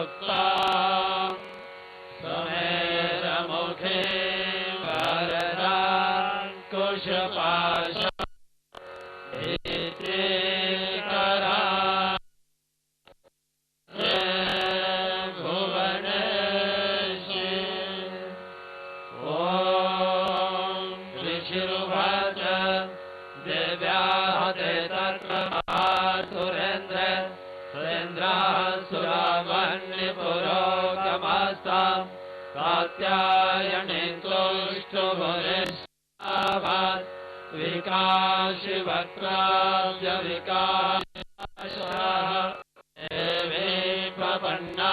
मुक्ता समेरमुखे वरदा कुशपाश करा कात्यायने क्लोष्टभुरेशाभात् विकाशि वक्राब्ज विकाशाः एवे प्रपन्ना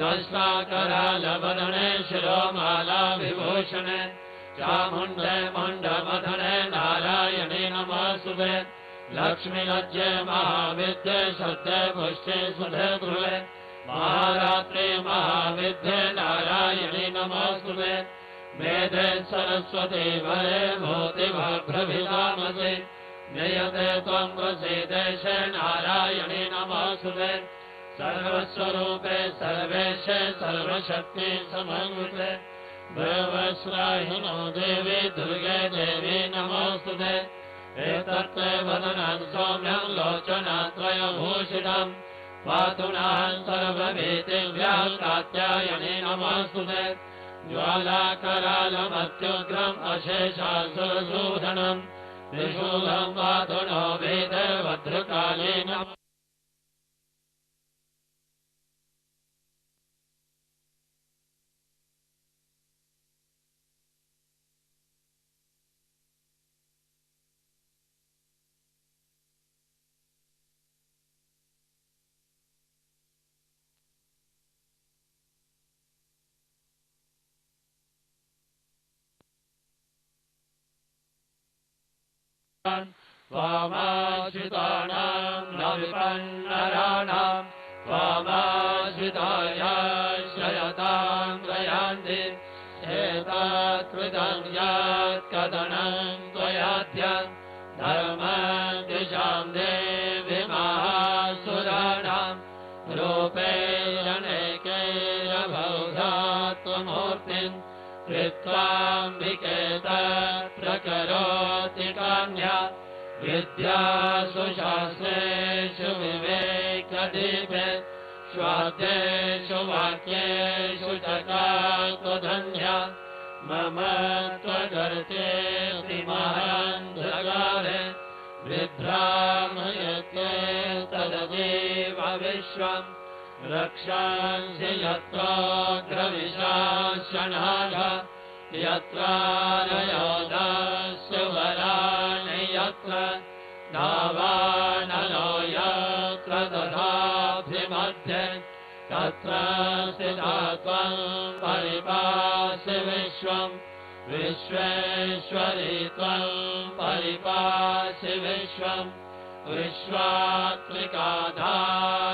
दशकरालवदने शिरोमाला विभूषणे चामुण्डे मुण्डमथने नारायणे नमोऽस्तुते लक्ष्मीलज्जे महाविद्ये सत्ये पुष्टे सुधे ध्रुवे महारात्रे महाविद्ये नारायणे नमोऽस्तुते मेधे सरस्वती वरे भूतिभद्रभिधामसे नयते त्वं प्रसीदेशे नारायणे नमोऽस्तुते सर्वस्वरूपे सर्वेशे सर्वशक्ति समन्विते देवश्राहिनो देवी दुर्गे देवी नमोस्तुते एतत्ते वदनं सौम्यं लोचनत्रयभूषितम् पातु नः सर्वभीतिभ्यः कात्यायनी नमोस्तुते ज्वालाकरालमत्युग्रम् अशेषासुरसूदनम् त्रिशूलम् पातु नो भीतिर्भद्रकालीन वामाश्रितानां न विपन्नराणां वामाश्रिताय शयतां प्रयान्ति एतत्कृतं यत्कथनं त्वयाद्य धर्मद्विषां देवी महासुराणां रूपैरनेकैरबहुधा त्वमूर्तिम् कृत्वाम्बिकेत प्रकरोति काम्या विद्यासु शास्त्रेषु विवेकदीपे स्वाद्येषु वाक्येषु चकात्वधन्या मम त्वगर्तेऽस्ति महान्धकारे विभ्रामयते तददेव विश्वम् रक्षांसि यत्रोऽग्रविशासनाः यत्रारयोधस्य वराणि यत्र दावानलो यत्र दधाभिमध्ये तत्र स्थिता त्वं परिपासि विश्वम् विश्वेश्वरी त्वं परिपासि विश्वम्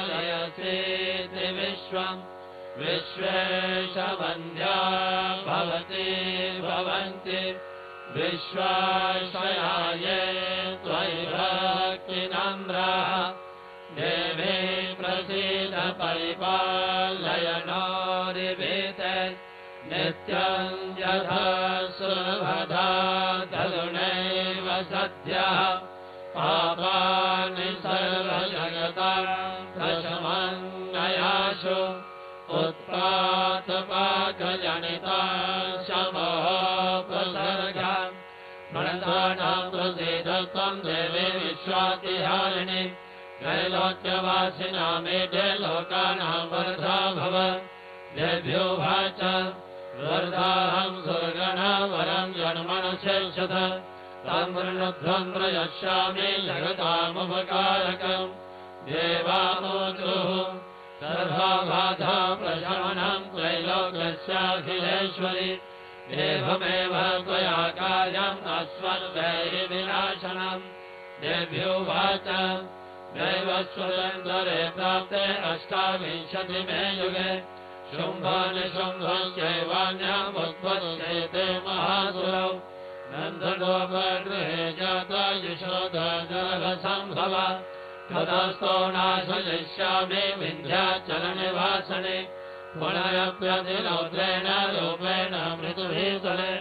विश्वात्मिकाधारयसीति विश्वम् विश्वेशवन्ध्या भवति भवन्ति विश्वाश्रयाये त्वयि भक्तिनम्राः देवी प्रसीद परिपालय नोरिभीते नित्यं यथा सुभधा तरुणैव सद्यः पापानि सर्वजगतां प्रशमन्नयाशु उत्पातपाकजनिता शमोपसर्गान् प्रणतानां प्रसीदत्वं देवी विश्वातिहारिणि त्रैलोक्यवासिनामेते लोकानां वरदा भव देभ्यो वाच वरदाहं सुरगणा वरं जन्मनशेषत ताम्रध्वं प्रयच्छामि जगतामुपकारकम् देवामोचुः सर्वबाधा प्रशमनं त्रैलोक्यस्याखिलेश्वरि देवमेव त्वया कार्यम् अस्मद्वैरिविनाशनम् देभ्यो वाच दैवस्वतन्त्रे प्राप्ते अष्टाविंशतिमे युगे शुम्भनिशुम्भश्चैवान्यमुत्पद्येते महासुरौ नन्दगोपगृहे जाता यशोधरसम्भव ततस्तो नाशयिष्यामि विन्ध्याचलनिवासने पुनरप्यतिरौद्रेण रूपेण मृदुभीतले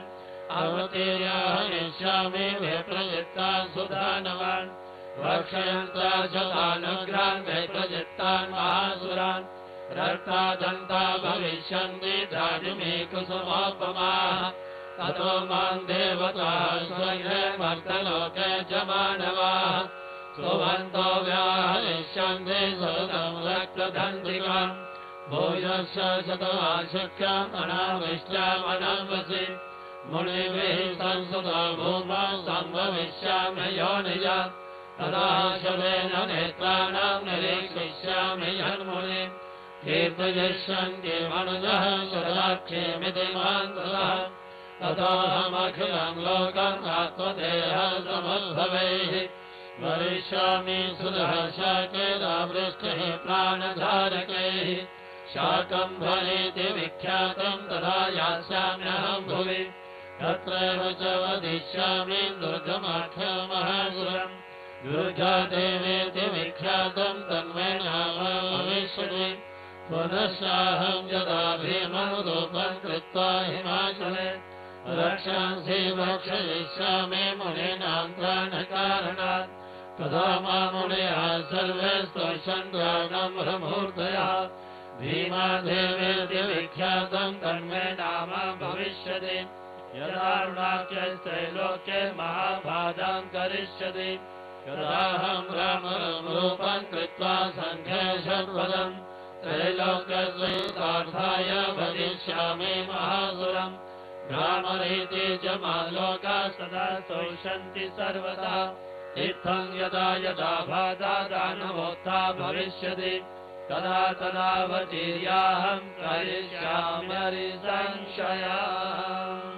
अवतीर्यहनिष्यामि विप्रचित्तान् सुधानवान् रक्षयन्ता च तानुग्रान् विप्रचित्तान् महासुरान् रक्तादन्ता भविष्यन्ति दानिमे कुसुमोपमाः ततो मां देवताः स्वगृहे मर्तलोके च मानवाः सुवन्तो व्याहरिष्यन्ति सुतं रक्तदन्तिकाम् भूयश्च शतमाशक्यम् अनाविष्ट्यामनवसि मुनिभिः संसुतो भूमा सम्भविष्यामि योनिज तदा शवेन नेत्राणां निरीक्षिष्यामि यन्मुनि कीर्तयिष्यन्ति मनुजः शताक्षेमिति मान्तरः ततोऽहमखिलं लोकम् आत्मदेहः समुद्भवैः वरिष्यामि सुरः शाकेदावृष्टिः प्राणधारकैः शाकम्भरीति विख्यातं तदा यास्याम्यहं भुवि तत्रैव च वदिष्यामि दुर्गमाख्यमहासुरम् दुर्गादेवीति विख्यातं तन्मे नाम भविष्यति पुनश्चाहं यदा भीमं रूपं कृत्वा हिमाचले रक्षांसि भक्षयिष्यामि मुनीनां त्राणकारणात् तदा मामुनयः सर्वे स्तोषन्त्वागं ब्रह्मूर्धयः भीमादेवेति विख्यातं तन्मे नाम भविष्यति यदारुणाख्यस्त्रैलोक्ये महाभाजां करिष्यति यदाहं रामं रूपं कृत्वा सङ्ख्येशपदं त्रैलोक्यस्वीतार्थाय वदिष्यामि महासुरम् भ्रामरीति च मालोकाः सदा शोषन्ति सर्वदा इत्थं यदा यदा भादा दानवोत्था भविष्यति तदा तदा वचीर्याहं करिष्यामि संशयम्।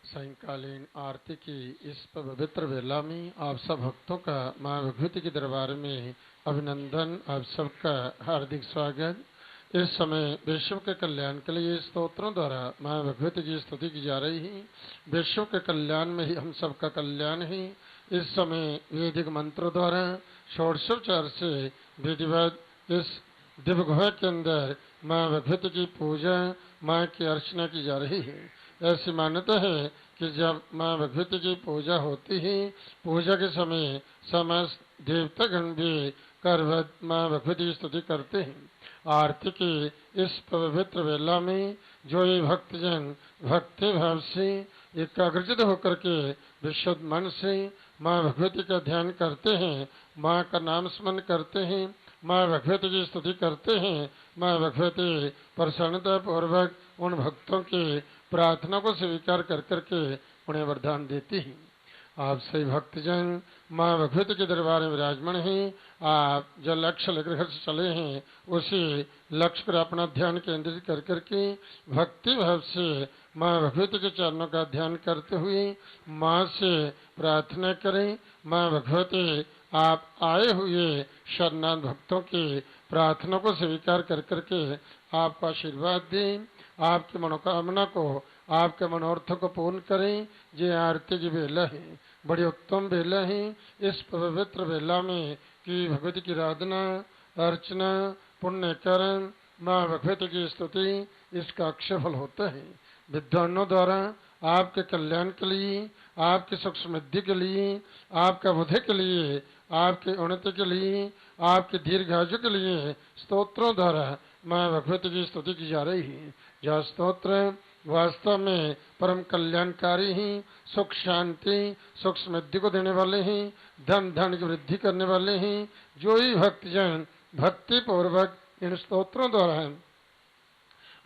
सायंकालीन आरती की इस पवित्र वेला में आप सब भक्तों का मां भगवती के दरबार में अभिनंदन, आप सबका हार्दिक स्वागत। इस समय विश्व के कल्याण के लिए स्तोत्रों द्वारा मां भगवती की स्तुति की जा रही है। विश्व के कल्याण में ही हम सबका कल्याण है। इस समय वैदिक मंत्रों द्वारा षोडशोपचार से विधिवत इस दिव्य गुहा के अंदर मां भगवती की पूजा, मां की अर्चना की जा रही है। ऐसी मान्यता है कि जब मां भगवती की पूजा होती है, पूजा के समय समस्त देवतागण भी करवत मां भगवती की स्तुति करते हैं। आरती की इस पवित्र वेला में जो ये भक्तजन भक्ति भाव से एकाग्रचित होकर के विशुद्ध मन से मां भगवती का ध्यान करते हैं, मां का नाम स्मरण करते हैं, मां भगवती की स्तुति करते हैं, मां भगवती प्रसन्नता पूर्वक उन भक्तों की प्रार्थना को स्वीकार कर करके उन्हें वरदान देती है। आप सभी भक्तजन मां भगवती के दरबार में विराजमान हैं। आप जो लक्ष्य लेकर से चले हैं उसी लक्ष्य पर अपना ध्यान केंद्रित कर करके भक्ति भाव से मां भगवती के चरणों का ध्यान करते हुए मां से प्रार्थना करें। मां भगवती आप आए हुए शरणागत भक्तों की प्रार्थना को स्वीकार कर करके आपको आशीर्वाद दें, आपकी मनोकामना को, आपके मनोरथ को पूर्ण करें। ये आरती की बेला है, बड़ी उत्तम बेला है। इस पवित्र बेला में कि भगवती की आराधना, अर्चना, पुण्यकरण, मां भगवती की स्तुति, इसका अक्षयफल होता है। विद्वानों द्वारा आपके कल्याण के लिए, आपकी सुख समृद्धि के लिए, आपका बुद्धि के लिए, आपकी उन्नति के लिए, आपके दीर्घायु के लिए स्तोत्रों द्वारा मां भगवती की स्तुति की जा रही है। यह स्तोत्र वास्तव में परम कल्याणकारी ही, सुख शांति, सुख समृद्धि को देने वाले हैं, धन की वृद्धि करने वाले हैं। जो ही भक्तजन भक्ति पूर्वक इन स्तोत्रों द्वारा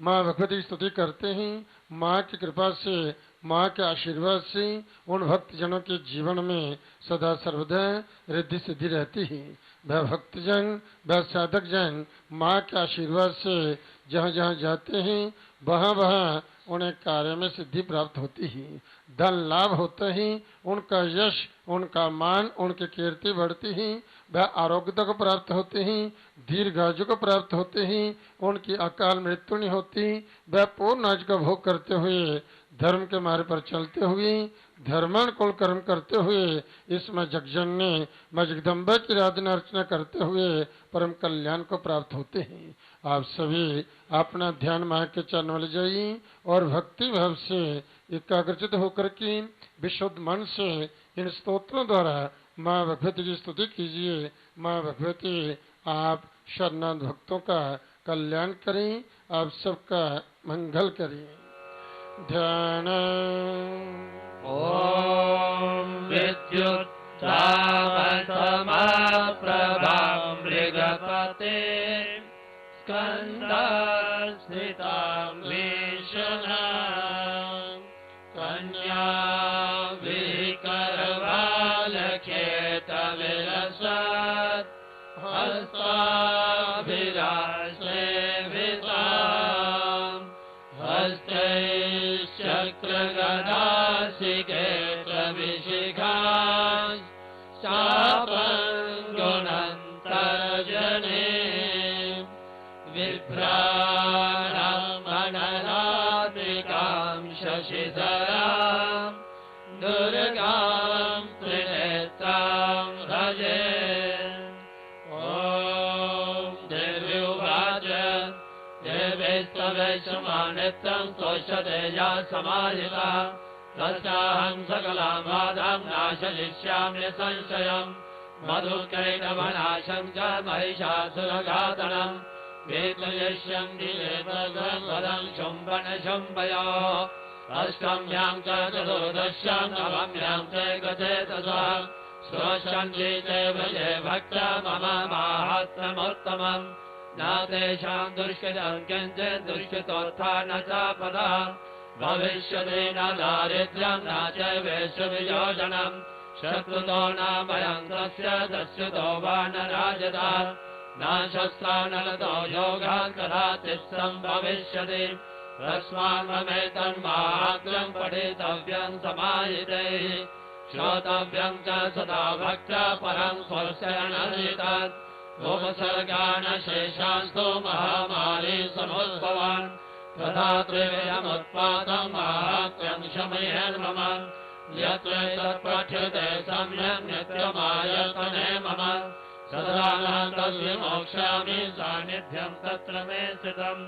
मां भगवती की स्तुति करते हैं, मां की कृपा से, मां के आशीर्वाद से उन भक्तजनों के जीवन में सदा सर्वदा रिद्धि सिद्धि रहती है। वह भक्तजन, वह साधक जन मां के आशीर्वाद से जहाँ जहाँ जाते हैं वहाँ वहाँ उन्हें कार्य में सिद्धि प्राप्त होती है, धन लाभ होता है, उनका यश, उनका मान, उनकी कीर्ति बढ़ती है, वह आरोग्यता को प्राप्त होते हैं, दीर्घायु को प्राप्त होते हैं, उनकी अकाल मृत्यु नहीं होती, वह पूर्ण आयु का भोग करते हुए, धर्म के मार्ग पर चलते हुए, धर्मानुकूल कर्म करते हुए, इसमें जगजननी मां जगदम्बा की आराधना अर्चना करते हुए परम कल्याण को प्राप्त होते हैं। आप सभी अपना ध्यान मां के चरणों में ले जाइए और भक्ति भाव से एकाग्रचित होकर के विशुद्ध मन से इन स्तोत्रों द्वारा मां भगवती की स्तुति कीजिए। मां भगवती आप शरणागत भक्तों का कल्याण करें, आप सबका मंगल करें। ध्यान। ओम विद्युत्तामसमप्रभां मृगपते स्कन्धस्थितां भीषणां कन्या विकरबालखेतविलसत् हस्ताभिलाषेभितां हस्तैश्चक्रगदासिकेतविशिखां शापङ्गुणन्तर्जने बिभ्राणामननात्मिकां शशिधरां दुर्गां त्रिनेत्रां भजे। नित्यं स्तोष्यते या समाहितः तस्याहं सकलां बाधां नाशयिष्यामि संशयम् मधुकैटवनाशं च महिषासुरघातनम् वेतयिष्यं दिवेतगं शुम्भनशुम्भयोः अष्टम्यां च चतुर्दश्यां नवम्यां च गचेतसः श्रोष्यन्ति च भजे भक्ता मम माहात्म्यमुत्तमम् न तेषां दुष्कृतं किञ्चित् दुष्कृतोत्था न च पदः भविष्यति न दारिद्र्यं न च वेश्यवियोजनम् शत्रुतो न भयं तस्य दस्युतो वा न राजतः न शस्त्रानलतो योगात् कदाचित् सम्भविष्यति तस्मान्ममेतन्माहात्म्यं पठितव्यं समाहितैः श्रोतव्यं च सदा भक्त्या परं स्वर्शयनर्हितात् उपसर्गान् शेषास्तु महामारी समुद्भवान् तथा त्रिविधमुत्पादं माहात्म्यं शमयेन्मम यत्र तत्पठ्यते सम्यक् नित्यमायतने मम सदा तस्य मोक्ष्यामि सान्निध्यं तत्र मे स्थितम्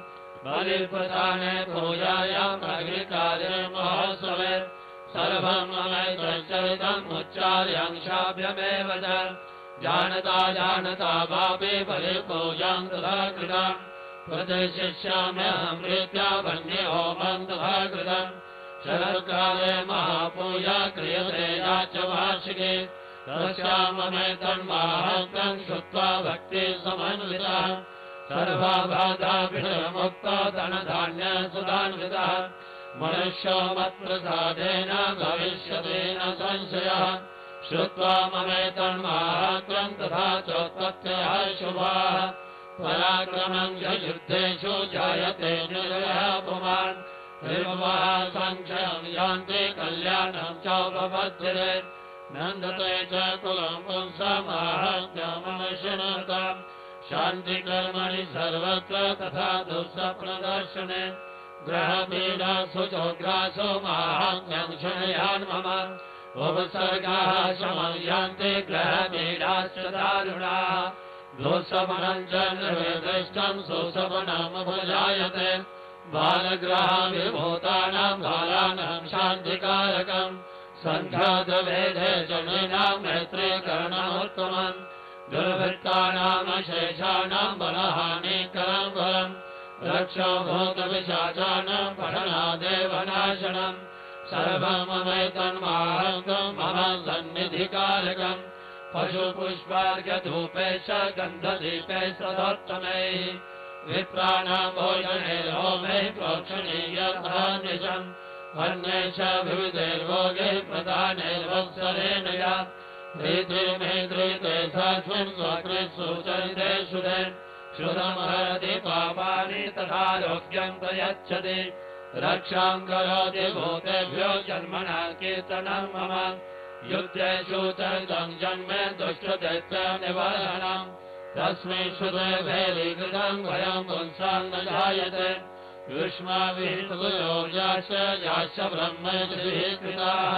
बलिप्रदाने पूजायाम् अग्निकार्ये महोत्सवे सर्वं ममैतच्चरितम् उच्चार्यंशाभ्यमेव च जानता वापि बलिपूजां तथा कृतम् प्रतिशिष्याम्यहं प्रीत्या वह्निहोमं तथा कृतम् शरत्काले महापूजा क्रियते या च वार्षिके तस्याममेतन्माहात्म्यं श्रुत्वा भक्तिः समन्वितः सर्वाबाधाभिर्मुक्तो धनधान्यसुधान्वितः मनुष्यो मत्प्रसादेन भविष्यति न संशयः श्रुत्वा ममेतन्माहात्म्यं तथा चोत्पत्तयः शुभाः पराक्रमं च युद्धेषु जायते निर्भयः पुमान् निर्भवः संशयं यान्ति कल्याणं चोपपद्यते नन्दते च कुलं पुंसमाहात्म्यमनुशृणुताम् शान्तिकर्मणि सर्वत्र तथा दुःस्वप्नदर्शने ग्रहपीडासु चोग्रासु माहात्म्यं शृणुयान् मम उपसर्गाः शमं यान्ति ग्रहपीडाश्च दारुणाः दोषमनं च निर्वेदिष्टं सुसपनमभुजायते बालग्रहविभूतानां बालानां शान्तिकारकम् सङ्घातभेदे जनीनां मैत्रीकरणमुत्तमम् दुर्वृत्तानामशेषाणां बलहानिकरं फलम् रक्षो भूतपिशाचानां पठनादेव नाशनम् सर्वममेतन्माहात्म्यं मम सन्निधिकारकम् पशुपुष्पार्घ्यधूपे च गन्धदीपे सदोत्तमैः विप्राणां भोजने होमे प्रोक्षणीयनिशम् अन्ये च विविधैर्भोगे प्रदानैर्वत्सरेण या धृतिर्मेधृते तस्मिन् स्वकृ सुचरिते शुदे श्रुतमहरति पापानि तथारोग्यं प्रयच्छति रक्षां करोति भूतेभ्यो जन्मना कीर्तनं मम युद्धेषु चरितं जन्मे दुष्टदैत्यनिवारणम् तस्मै श्रुते भैरीकृतं भयं पुंसां न जायते युष्माभिहितयोगाश्च याश्च ब्रह्मैः कृताः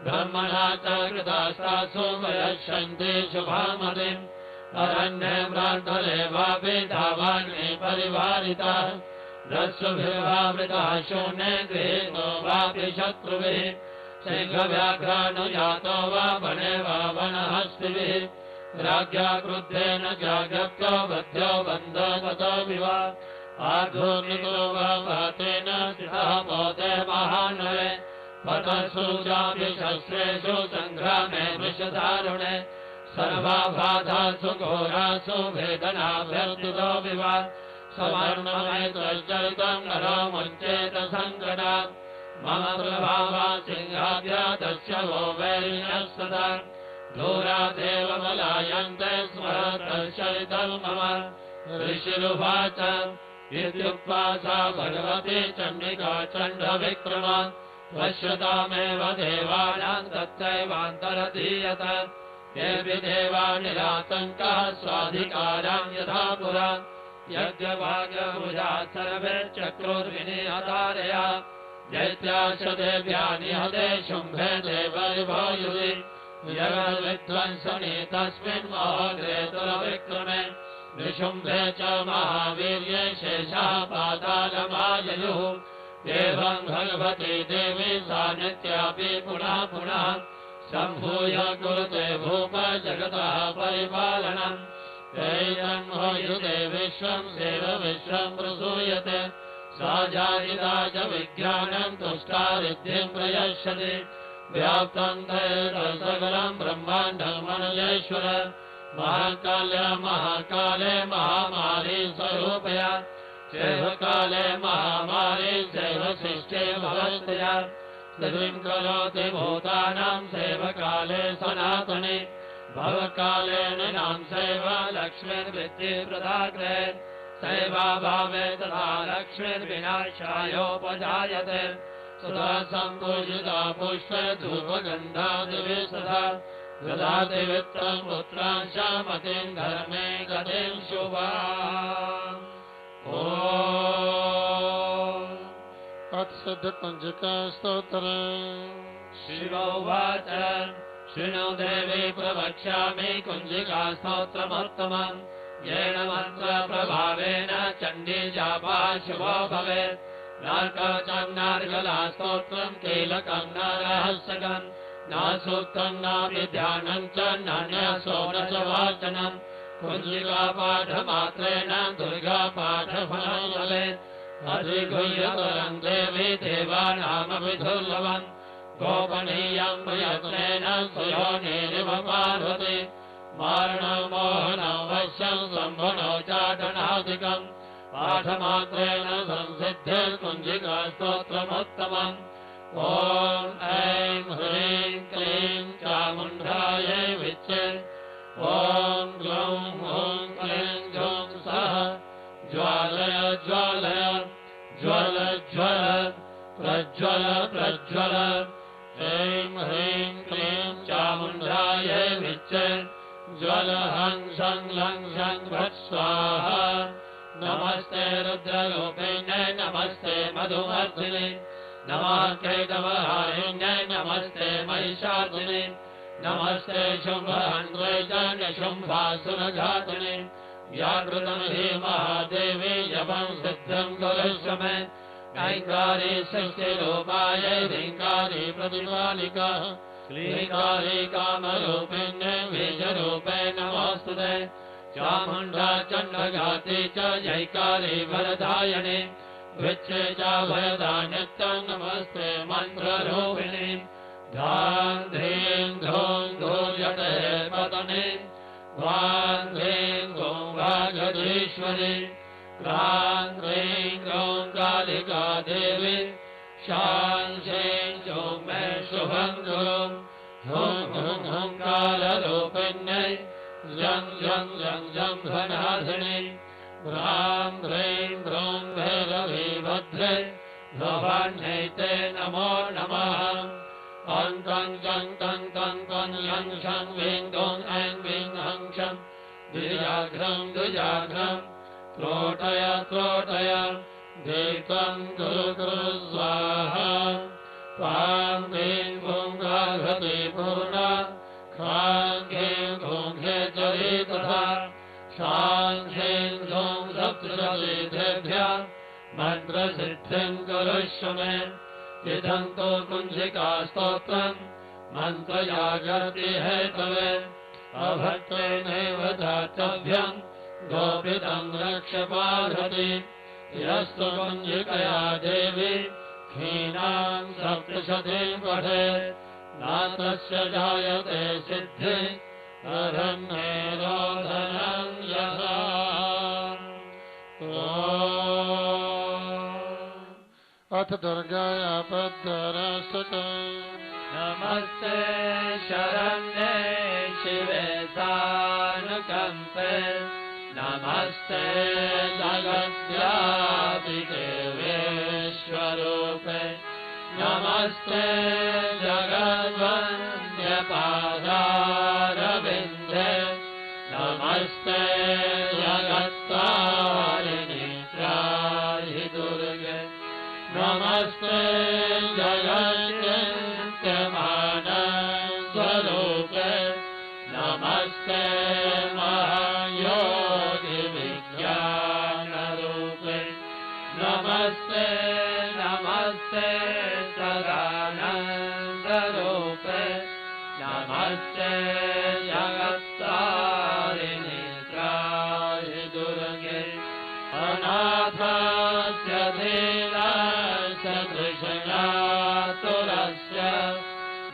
ब्रह्मणा च कृतास्तासु वयच्छन्ति शुभामतिम् अरण्ये प्रान्तरे वापि धावाग्नि परिवारिताः रस्सुभिर्वावृताः शून्ये गृहीतो वापि शत्रुभिः शीघ्रव्याघ्रानुजातो वा वने वा वनहस्तिभिः राज्ञा क्रुद्धेन जागत्यो बद्धो बन्धो गतो विवा आधूर्णिको वा वातेन स्थितः पोते महानवे पतशूजापि शस्त्रेषु सङ्ग्रामे वृषदारुणे सर्वाबाधासु घोरासु वेदनाभ्यर्थितो विवा समर्णमेतश्चरितं नरो मुञ्चेत सङ्कटात् मम प्रभावा सिंहाद्यादस्य वो वैरिणः सदा दूरादेव मलायन्ते स्मरतश्चरितं मम ऋषिरुवाच इत्युक्त्वा सा भगवती चण्डिका चण्डविक्रमा पश्यतामेव देवानां तत्रैवान्तरधीयत देवि देवानिरातङ्कः स्वाधिकारां यथा पुरा यज्ञभागभुजा सर्वे चक्रुर्विनिहतारया दैत्याश्च देव्या निहते शुम्भे देवविभूयुधि जगद्विध्वंसने तस्मिन् महोग्रे तुलविक्रमे निशुम्भे च महावीर्ये शेषः पातालमाययुः एवं भगवती देवी सा नित्यापि पुनः पुनः सम्भूय कुरुते भूप जगतः परिपालनम् तैरन्मोयुते विश्वं सेव विश्वं प्रसूयते सा जायिता च विज्ञानं तुष्टा रिद्धिं प्रयच्छति व्याप्तं सकलं ब्रह्माण्डमनुजेश्वर महाकाल्य महाकाले महामारी स्वरूपया चैव काले महामारी चैव सृष्टे भवत्यया स्थितिं करोति भूतानां चैव काले सनातने भवकाले नृणां चैव लक्ष्मीर्वृत्तिप्रदाग्रे सैवाभावे तथा लक्ष्मीर्विनाशायोपजायते सदा सम्पूजिता पुष्पे धूपगन्धादिभिः सदा ददाति वित्तं पुत्रांश मतिं धर्मे गतिं शुभाम् अत्सिद्धकुञ्जिका स्तोत्रम् शिवोवाच शृणु देवी प्रवक्ष्यामि कुञ्जिका स्तोत्रमुत्तमम् येन मन्त्रप्रभावेन चण्डी जापः शुभो भवेत् न कवचं नार्गला स्तोत्रम् कीलकम् न रहस्यकम् न सूक्तम् नापि ध्यानम् च नान्यसो न च वाचनम् कुञ्जिकापाठमात्रेण दुर्गापाठफलं भवेत् अधिगुह्यतरम् देवी देवानामपि दुर्लभम् गोपनीयम् प्रयत्नेन सुयोनिरिव पार्वती मारणो मोहनो वश्यं सम्भनो चाटनादिकम् पाठमात्रेण संसिद्धिर्कुञ्जिका स्तोत्रमुत्तमम् ॐ ऐं ह्रीं क्लीं चामुण्डायै विच्चे ॐ ग्लौं ॐ क्लीं गौं सः ज्वालय ज्वालय ज्वल ज्वल प्रज्वल प्रज्वल ऐं ह्रीं क्लीं चामुण्डायै विच्चे ज्वल हं शं लं शं भट् स्वाहा नमस्ते रुद्ररूपिण्यै नमस्ते मधुमर्दिने नमः कैटवहारिण्यै नमस्ते महिषार्दिने नमस्ते शुम्भहन्त्रे च निशुम्भासुरघातिने व्याकृतं हि महादेवी जपं सिद्धं कुरुष्व मे ऐङ्कारी सृष्टिरूपायै ह्रीङ्कारी प्रतिपालिका क्लीकारी कामरूपिण्यै बीजरूपे नमोऽस्तुते चामुण्डा चण्डघाती च जैकारी वरदायिनी विच्चे च भयदा नित्यं नमस्ते मन्त्ररूपिणी धां ध्रीं धूं धूर्यटे पतने वां ह्रीं गौं वागधीश्वरी क्रां ह्रीं गौं कालिका देवी शां शीं चौं मे शुभं गुरुं हुं हुं हुंकाररूपिण्यै जं जं जं जं धनाधिनी ह्रां ह्रीं ह्रूं भैरवी भद्रे भवान्यैते नमो नमः ं कं चं तं तं कं लं शं वीं गौं ऐं वीं हं शं द्विजाघ्रं द्विजाघ्रं त्रोटय त्रोटय धीतं गुरु गुरु स्वाहा पां वीं भूं गाघति पूर्णा खां घीं घूं घेचरी तथा शां ह्रीं घूं सप्तशतीभ्यः मन्त्रसिद्धिं कुरुष्व मे इदं तु कुञ्जिका स्तोत्रम् मन्त्रयागति हेतवे अभक्तेनैव दातव्यम् गोपितं रक्ष पार्वती यस्तु कुञ्जिकया देवी क्षीणां सप्तशतीं पठेत् नातस्य जायते सिद्धि अरण्येरोधनं यथा अथ दुर्गाया पद्मराष्टकम् नमस्ते शरण्ये शिवे सानुकम्पे नमस्ते जगद्व्यापिके विश्वरूपे नमस्ते जगद्वन्द्यपादारविन्दे नमस्ते जगत्तारिणि त्राहि दुर्गे नमस्ते जगन्त्यमानस्वरूपे नमस्ते महायोगिवे नमस्ते सदानन्दरूपे नमस्ते जगत्तारिणीत्राय दुर्गे अनाथस्य धीरस्य तृष्णातुरस्य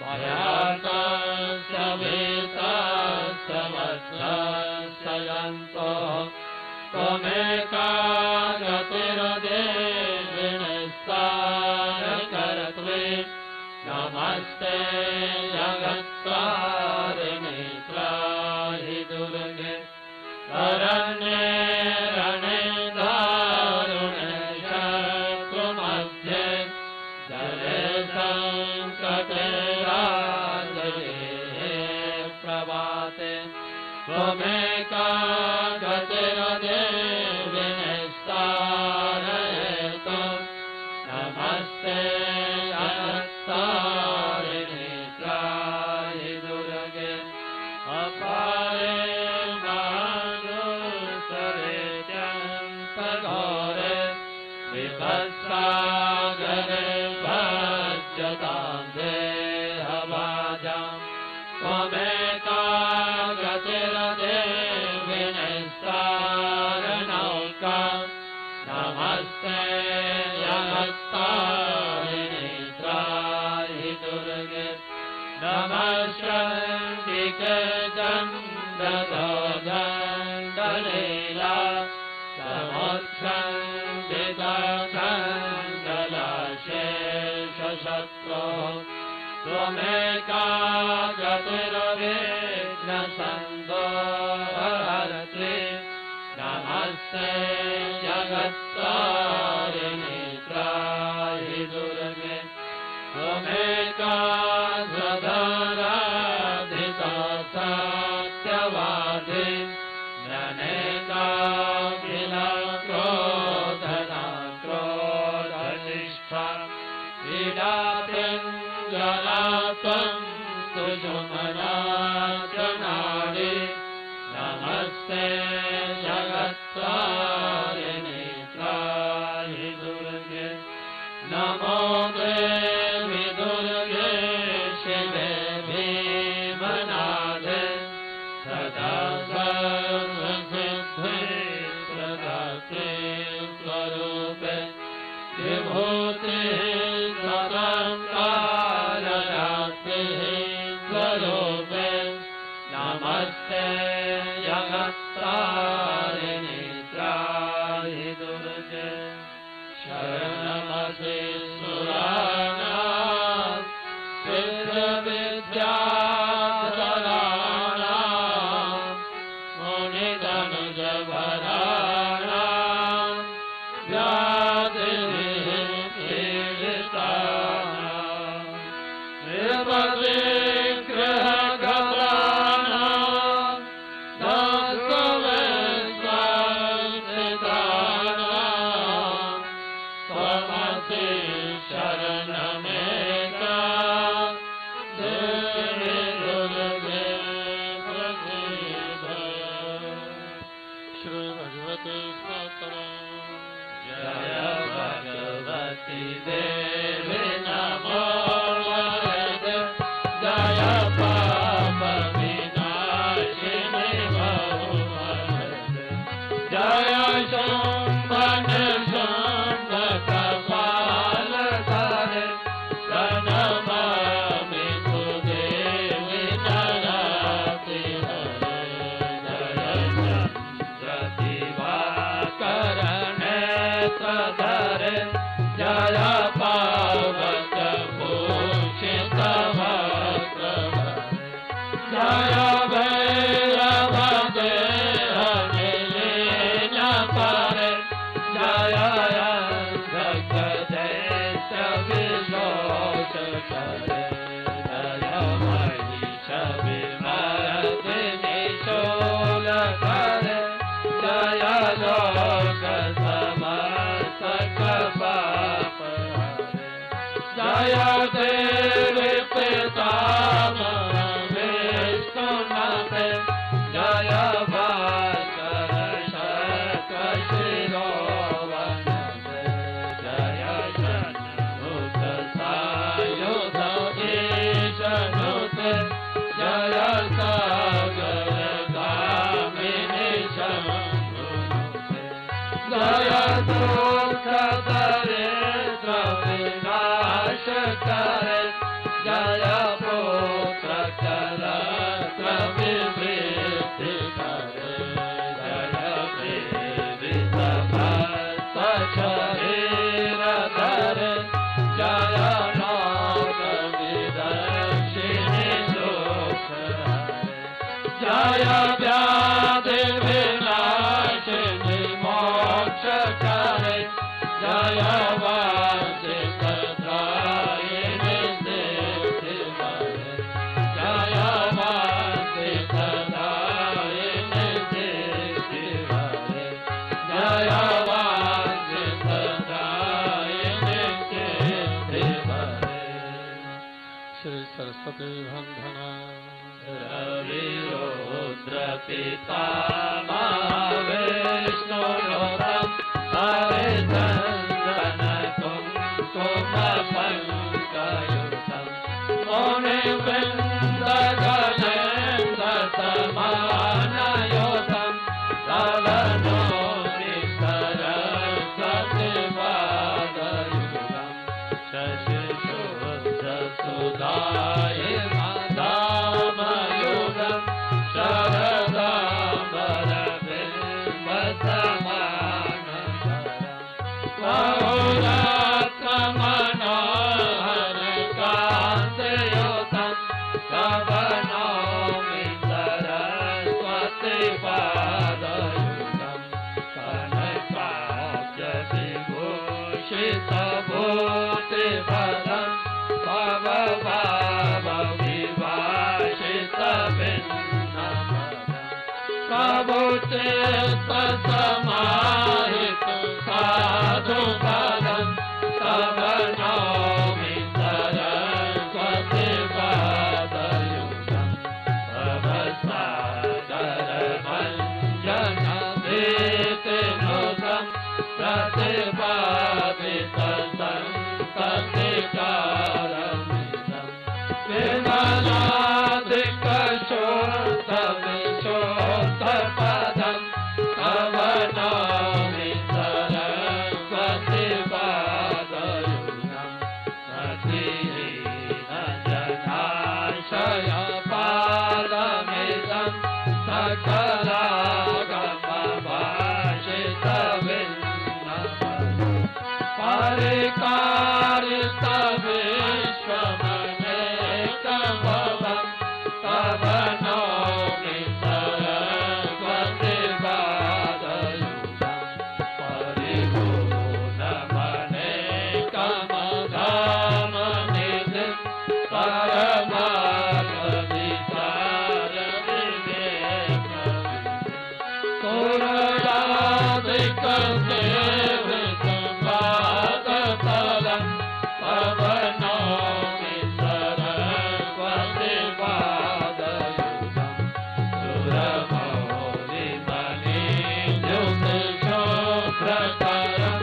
भयातस्य भीतस्य वत्सस्य यन्तोः त्वमेका गतिर्देविनिस्तारकर्त्वे नमस्ते जगत्तारिणीत्राहि दुर्गे अरण्ये रणे दारुणे शत्रुमध्ये जले संकटे राजये प्रभाते त्वमेका गतिर्देविनिस्तारयतु नमस्ते जगत्तारिणीत्राहि दुर्गे अपारे महानुसरे च्यन्तघोरे विभत्सागरे भज्यतां देहभाजां त्वमेका गतिर्देविनिस्तारणौका नमस्ते जगत्तारिणीत्राहि दुर्गे नमश्चण्डिके दण्डलीला समुच्छण्डितखण्डलाशेषशत्रो त्वमेका गतिर्विघ्नसन्दोहर्त्री नमस्ते जगत्तारिणीत्राहि दुर्गे त्वमेका धराधिता सत्यवादी ननेका किल क्रोधना क्रोधनिष्ठा क्रीडापिङ्गला त्वं तुजुमना च नाडी नमस्ते जगत्तारिणीत्राहि दुर्गे नमो देवि दुर्गे शिवे भीमनादे सदा सर्वसिद्धि प्रदाते स्वरूपे विभूतिः सदङ्कारदात्रिः स्वरूपे नमस्ते जगत्तारिणीत्राहि दुर्गे शरणमसि सुराणां सिद्धविद्याधराणां मुनिधनुजभराणां व्याधिः पीडितानां निर्वविग्रहगतानां दासवेश्वरस्थितानां त्वमसि शरणमेका देवि दुर्गे प्रसीद। श्री भगवते स्तोत्रम्। जय भगवती देवी नमो वरदे जय पाप विनाशिनी बहुवरदे जय शम्भन शम्भ कपालधारे प्रणमामि तु देवी नराति हरे जय चन्द्रदिवाकरणे तधरे जय पावक भूषित वक्त्रधरे जय भैरव देह निलीन परे जय अंधकदेश विलोच करे जय महिष विमर्दिनी शूल करे जय लोक समस्तक पाप हरे जय देवी पितामह विष्णुमते जय भास्कर शतशिरोवनते जय शम्भु करे जय पुत्र कलत्र विवृद्धि करे जय पीड़ित भक्त शरीर धरे जय नाग विदर्शिनी दुख हरे जय व्याधि विनाशिनी मोक्ष करे जय वासित दायिनी सिद्धि करे जय वासित दायिनी सिद्धि करे जय वासित दायिनी सिद्धि करे श्री सरस्वती वंदना रवि रुद्र पिता महाविष्णु लोकम हरिचंदन कुंकुम पंकयुतम मुनिवृंद गणेन्द्र समानयुतम सवनोति सरस्वती वादयुतम शशि शुद्ध सुधाय मदामयुगम शरदांबर बिंब बहुरात्र मनोहर कांतयुतम कवनौमि सरस्वती पादयुतम कनकाब्ज विभूषित भूतिपदम भवभाव विभाषित भिन्नपदम प्रभुचित्त समाहित साधु पदम तव नौमि सरस्वती पादयुतम तव सादर भंजन भीतिनुतम प्रतिपादित संततिकारमिदम विमलाधिक शुद्ध विशुद्ध पदम तव नौमि सरस्वती पादयुतम सतीहीन जनाशय पादमिदं सकलागम भाषित भिन्नपदम् परिकारित विश्वमनेकभवम् तव नौमि सरस्वती पादयुतम परिपूर्णमनेकमधामनिधिं परमार्थविचारविवेकविधिं सुरराधिकसेवितं पादतलं तव नौमि सरस्वती पादयुतम सुरमौलिमणियुतशोभ्रकरं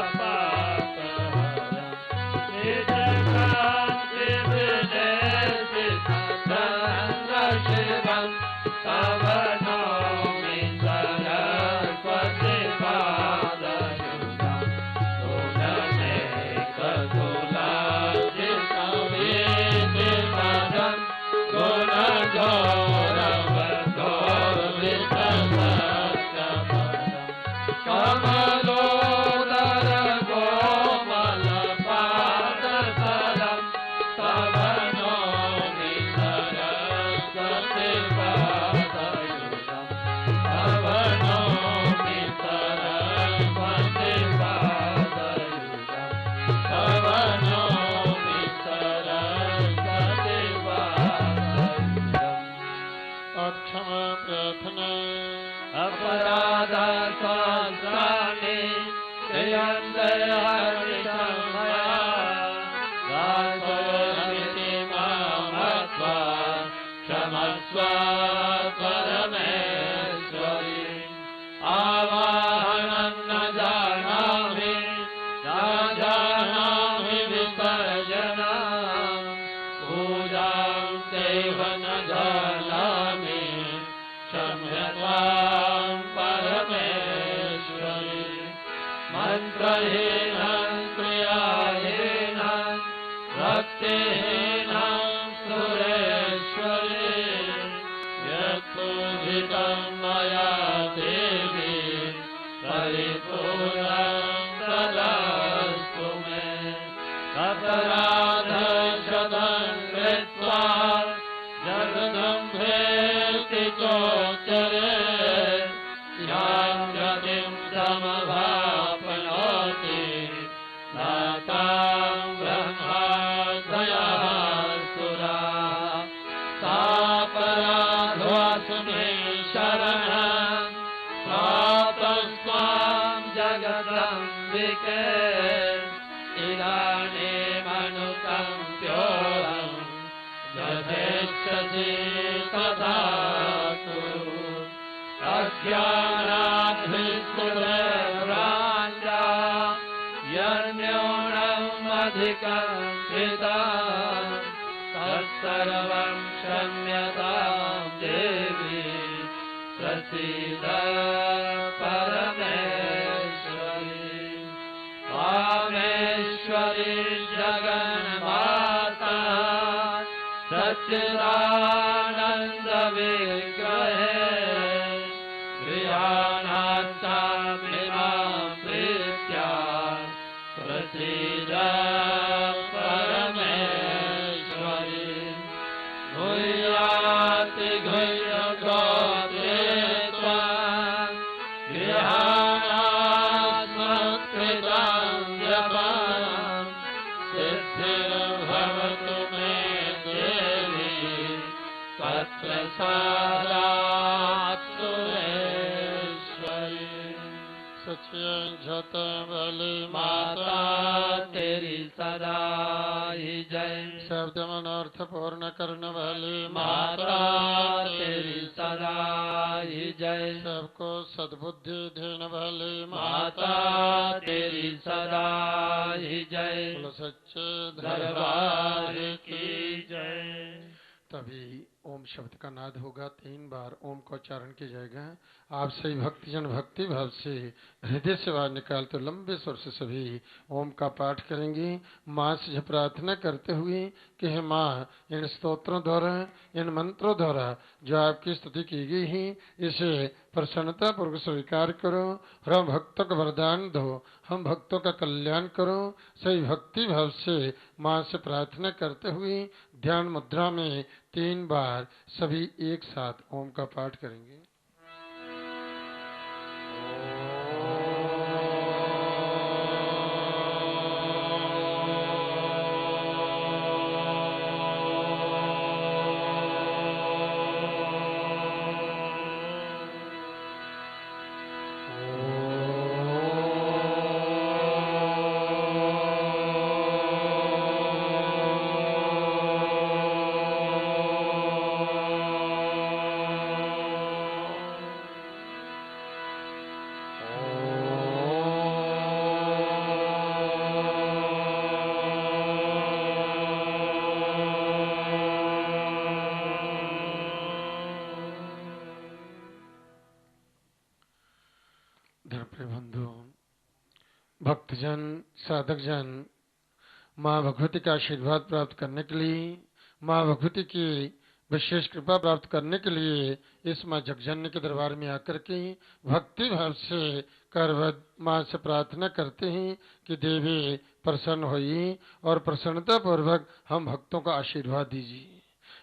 विषयादिनाभयपापहरं निजकान्तिविदेशितं तव नौमि सरस्वती पादयुतम गुणमेकतुलार्जितवीतिपदं गुणघोरवघोरितसत्यपदं कमलोदर कोमलपादतलं तव नौमि सरस्वती पादयुतम तव नौमि सरस्वती पादयुतम तव नौमि सरस्वती पादयुतम अक्षमा प्रार्थना अपराध सहस्राणि क्रियन्ते हर्षं मया दासोऽस्मि मामत्वा क्षमस्व परमेश्वरि आवाहनं न जानामि न जानामि विसर्जनं पूजां चैव न जानामि क्षम्यतां परमेश्वरि मन्त्रहीनं क्रियाहीनं भक्तिहीनं सुरेश्वरी यत्पूजितं मया देवी परिपूर्णं तदस्तु मे अपराधशतं कृत्वा जगदम्भेति चोच्चरे यां गतिं समवाप्नोति तां ब्रह्मादयः सुरा सापराधोऽस्मि शरणं तस्मां जगदम्बिके इदानीमनुकम्प्योऽहं यथेच्छसि तथा कुरु अज्ञानाद्विस्मृतिभ्रान्ता यन्न्यूनम् अधिकं कृतं तत्सर्वं क्षम्यतां देवी प्रसीद परमेश्वरी कामेश्वरी जगन्माता सच्चिदानन्दविग्रहे प्रियानाथामिमां प्रीत्या प्रसीद परमेश्वरी गुह्याति गुह्यगोत्रे त्वां गृहाणास्मत्कृतं जपं सिद्धिर्भवतु मे देवी तत्प्रसादात् सुरेश्वरी सच्चिदानंद वाली माता तेरी सदा ही जय शब्द मनोर्थ पूर्ण करने वाली माता तेरी सदा ही जय सबको सद्बुद्धि देने वाली माता तेरी सदा ही जय सच्चे दरबार की जय। तभी ओम शब्द का नाद होगा, 3 बार ओम का उच्चारण किया जाएगा। आप सभी भक्तजन भक्ति भाव से हृदय से बाहर निकाल तो लंबे स्वर से सभी ओम का पाठ करेंगे, माँ से प्रार्थना करते हुए कि हे माँ, इन स्तोत्रों द्वारा, इन मंत्रों द्वारा जो आपकी स्तुति की गई है, इसे प्रसन्नता पूर्वक स्वीकार करो और हम भक्तों को वरदान दो, हम भक्तों का कल्याण करो। सही भक्ति भाव से माँ से प्रार्थना करते हुए ध्यान मुद्रा में 3 बार सभी एक साथ ओम का पाठ करेंगे। भक्तजन साधक जन माँ भगवती का आशीर्वाद प्राप्त करने के लिए, माँ भगवती की विशेष कृपा प्राप्त करने के लिए इस माँ जगजननी के दरबार में आकर के भक्ति भाव से करवत माँ से प्रार्थना करते हैं कि देवी प्रसन्न होइए और प्रसन्नता पूर्वक हम भक्तों का आशीर्वाद दीजिए।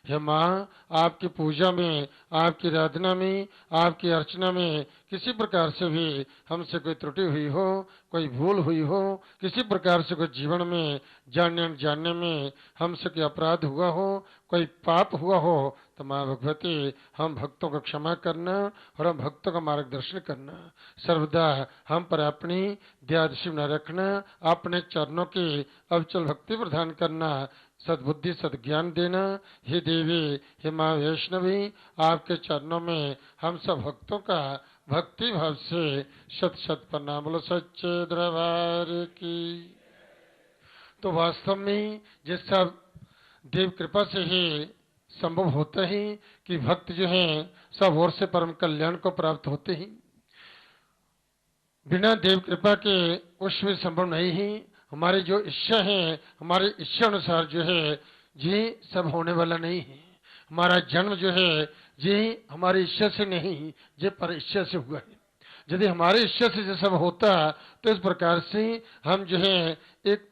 हे माँ, आपकी पूजा में, आपकी आराधना में, आपकी अर्चना में किसी प्रकार से भी हमसे कोई त्रुटि हुई हो, कोई भूल हुई हो, किसी प्रकार से कोई जीवन में जानने अनजाने में हमसे कोई अपराध हुआ हो, कोई पाप हुआ हो, तो माँ भगवती हम भक्तों को क्षमा करना और हम भक्तों का मार्गदर्शन करना, सर्वदा हम पर अपनी दया दृष्टि न रखना, अपने चरणों की अविचल भक्ति प्रदान करना, सद्बुद्धि सद्ज्ञान देना। हे देवी, हे माँ वैष्णवी, आपके चरणों में हम सब भक्तों का भक्ति भाव से शत शत प्रणाम। बोलो सच्चे दरबार की। तो वास्तव में ये सब देव कृपा से ही संभव होता है कि भक्त जो हैं सब ओर से परम कल्याण को प्राप्त होते हैं। बिना देव कृपा के कुछ भी संभव नहीं है। हमारी जो इच्छा है, हमारी इच्छा अनुसार जो है ये सब होने वाला नहीं है। हमारा जन्म जो है ये हमारी इच्छा से नहीं, ये पर इच्छा से हुआ है। यदि हमारी इच्छा से ये सब होता तो इस प्रकार से हम जो है एक